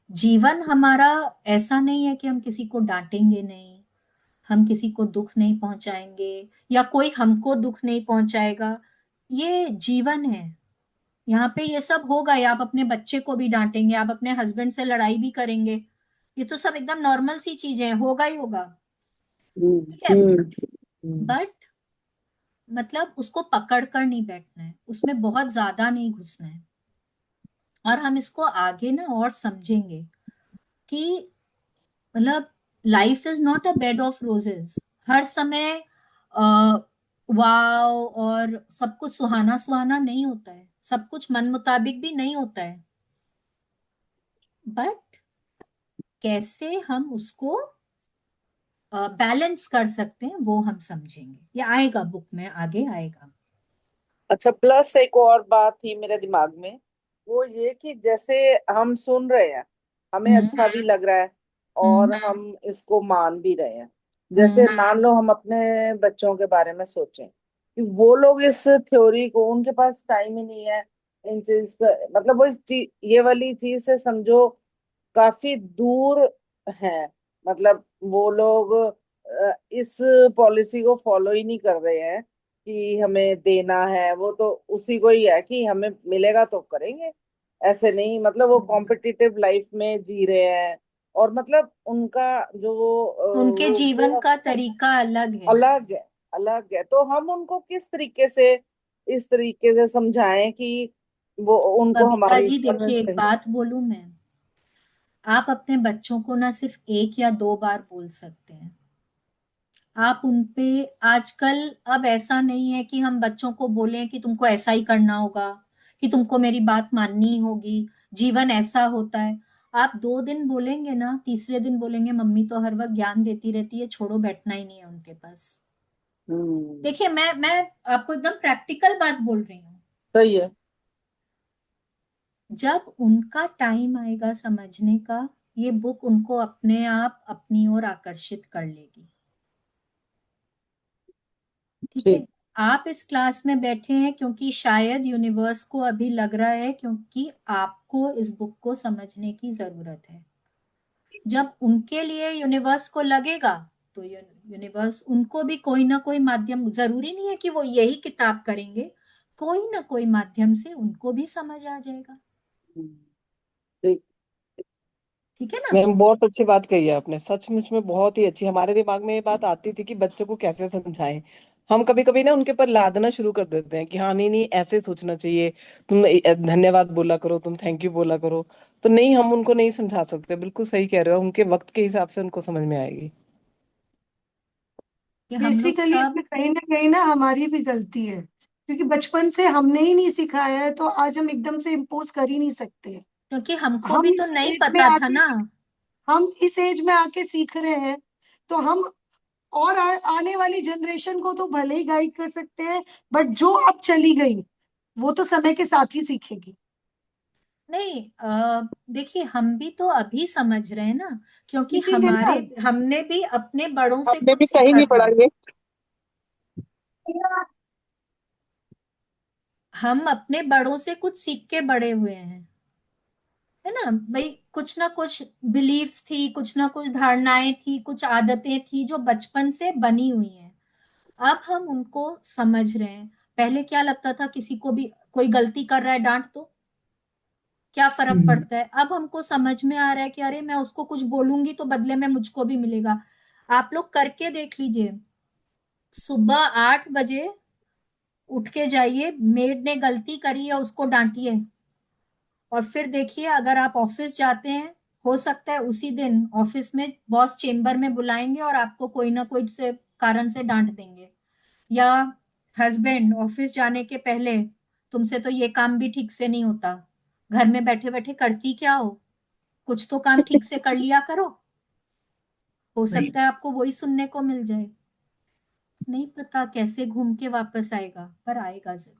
जीवन हमारा ऐसा नहीं है कि हम किसी को डांटेंगे नहीं, हम किसी को दुख नहीं पहुंचाएंगे, या कोई हमको दुख नहीं पहुंचाएगा। ये जीवन है, यहाँ पे ये सब होगा। या आप अपने बच्चे को भी डांटेंगे, आप अपने हस्बैंड से लड़ाई भी करेंगे, ये तो सब एकदम नॉर्मल सी चीजें हैं, होगा ही होगा। हम्म ठीक है, हम्म बट मतलब उसको पकड़ कर नहीं बैठना है, उसमें बहुत ज्यादा नहीं घुसना है। और हम इसको आगे ना और समझेंगे कि मतलब life is not a bed of roses. हर समय वाव और सब कुछ सुहाना सुहाना नहीं होता है, सब कुछ मन मुताबिक भी नहीं होता है, बट कैसे हम उसको बैलेंस कर सकते हैं वो हम समझेंगे, ये आएगा बुक में, आगे आएगा। अच्छा, प्लस एक और बात थी मेरे दिमाग में, वो ये कि जैसे हम सुन रहे हैं, हमें हम्म। अच्छा भी लग रहा है और हम्म। हम इसको मान भी रहे हैं। जैसे हम्म। मान लो हम अपने बच्चों के बारे में सोचें कि वो लोग इस थ्योरी को, उनके पास टाइम ही नहीं है इन चीज मतलब वो ये वाली चीज से समझो काफी दूर हैं। मतलब वो लोग इस पॉलिसी को फॉलो ही नहीं कर रहे हैं कि हमें देना है, वो तो उसी को ही है कि हमें मिलेगा तो करेंगे, ऐसे नहीं। मतलब वो कॉम्पिटिटिव लाइफ में जी रहे हैं और मतलब उनका जो उनके वो वे जीवन ऑफ का तरीका अलग है। अलग है, अलग है। तो हम उनको किस तरीके से, इस तरीके से समझाएं कि वो उनको बबीता हमारी जी समझ देखिए, एक सही। बात बोलूं मैं, आप अपने बच्चों को ना सिर्फ 1 या 2 बार बोल सकते हैं। आप उनपे आजकल, अब ऐसा नहीं है कि हम बच्चों को बोलें कि तुमको ऐसा ही करना होगा, कि तुमको मेरी बात माननी ही होगी, जीवन ऐसा होता है। आप 2 दिन बोलेंगे ना, तीसरे दिन बोलेंगे मम्मी तो हर वक्त ज्ञान देती रहती है, छोड़ो, बैठना ही नहीं है उनके पास। हम्म। देखिए, मैं आपको एकदम प्रैक्टिकल बात बोल रही हूँ। सही है। जब उनका टाइम आएगा समझने का, ये बुक उनको अपने आप अपनी ओर आकर्षित कर लेगी। ठीक है, ठीक। आप इस क्लास में बैठे हैं क्योंकि शायद यूनिवर्स को अभी लग रहा है क्योंकि आपको इस बुक को समझने की जरूरत है। जब उनके लिए यूनिवर्स को लगेगा तो यूनिवर्स उनको भी कोई ना कोई माध्यम, जरूरी नहीं है कि वो यही किताब करेंगे, कोई ना कोई माध्यम से उनको भी समझ आ जाएगा। ठीक। ठीक है ना? मैम बहुत अच्छी बात कही है आपने, सचमुच में बहुत ही अच्छी। हमारे दिमाग में ये बात आती थी कि बच्चों को कैसे समझाएं। हम कभी कभी ना उनके पर लादना शुरू कर देते हैं कि हाँ नहीं नहीं ऐसे सोचना चाहिए, तुम धन्यवाद बोला करो, तुम थैंक यू बोला करो। तो नहीं, हम उनको नहीं समझा सकते। बिल्कुल सही कह रहे हो, उनके वक्त के हिसाब से उनको समझ में आएगी। कि हम लोग बेसिकली सब, इसमें कहीं ना हमारी भी गलती है, क्योंकि बचपन से हमने ही नहीं सिखाया है, तो आज हम एकदम से इम्पोज कर ही नहीं सकते। क्योंकि हमको हम भी तो इस नहीं एज में पता था आके ना। हम इस एज में आके सीख रहे हैं, तो हम और आने वाली जनरेशन को तो भले ही गाइड कर सकते हैं, बट जो अब चली गई वो तो समय के साथ ही सीखेगी। नहीं, देखिए हम भी तो अभी समझ रहे हैं ना, क्योंकि इसीलिए ना, हमने भी अपने बड़ों से आपने भी कुछ कहीं सीखा नहीं था। पढ़ा ये। हम अपने बड़ों से कुछ सीख के बड़े हुए हैं, है ना भाई? कुछ ना कुछ बिलीव्स थी, कुछ ना कुछ धारणाएं थी, कुछ आदतें थी जो बचपन से बनी हुई हैं। अब हम उनको समझ रहे हैं। पहले क्या लगता था, किसी को भी कोई गलती कर रहा है डांट दो, क्या फर्क पड़ता है। अब हमको समझ में आ रहा है कि अरे मैं उसको कुछ बोलूंगी तो बदले में मुझको भी मिलेगा। आप लोग करके देख लीजिए, सुबह 8 बजे उठ के जाइए, मेड ने गलती करी है उसको डांटिए, और फिर देखिए अगर आप ऑफिस जाते हैं, हो सकता है उसी दिन ऑफिस में बॉस चेम्बर में बुलाएंगे और आपको कोई ना कोई से कारण से डांट देंगे। या हस्बैंड ऑफिस जाने के पहले, तुमसे तो ये काम भी ठीक से नहीं होता, घर में बैठे बैठे करती क्या हो, कुछ तो काम ठीक से कर लिया करो। हो सकता है आपको वही सुनने को मिल जाए। नहीं पता कैसे घूम के वापस आएगा, पर आएगा जरूर।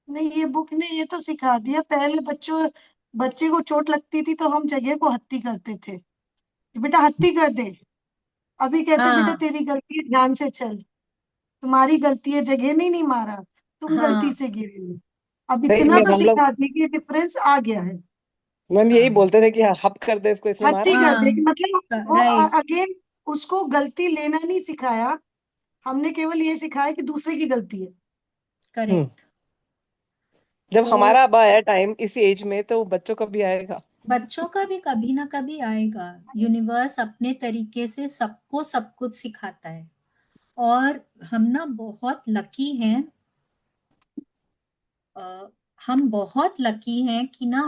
नहीं, ये बुक ने ये तो सिखा दिया। पहले बच्चे को चोट लगती थी तो हम जगह को हत्ती करते थे कि बेटा हत्ती कर दे। अभी कहते बेटा हाँ, तेरी गलती है, ध्यान से चल, तुम्हारी गलती है, जगह ने नहीं मारा, तुम गलती हाँ, से गिरे हो। अब सही इतना में तो हम लोग सिखा दिया कि डिफरेंस आ गया है। मैम यही हाँ, बोलते थे कि हाँ, हप कर दे इसको इसलिए हत्ती मारा। कर दे, हाँ, कि मतलब वो राइट, अगेन उसको गलती लेना नहीं सिखाया, हमने केवल ये सिखाया कि दूसरे की गलती है। हम्म। करेक्ट। जब तो हमारा अब आया टाइम इसी एज में, तो बच्चों का भी आएगा। बच्चों का भी कभी ना कभी आएगा। यूनिवर्स अपने तरीके से सबको सब कुछ सिखाता है। और हम ना बहुत लकी हैं, अ, हम बहुत लकी हैं कि ना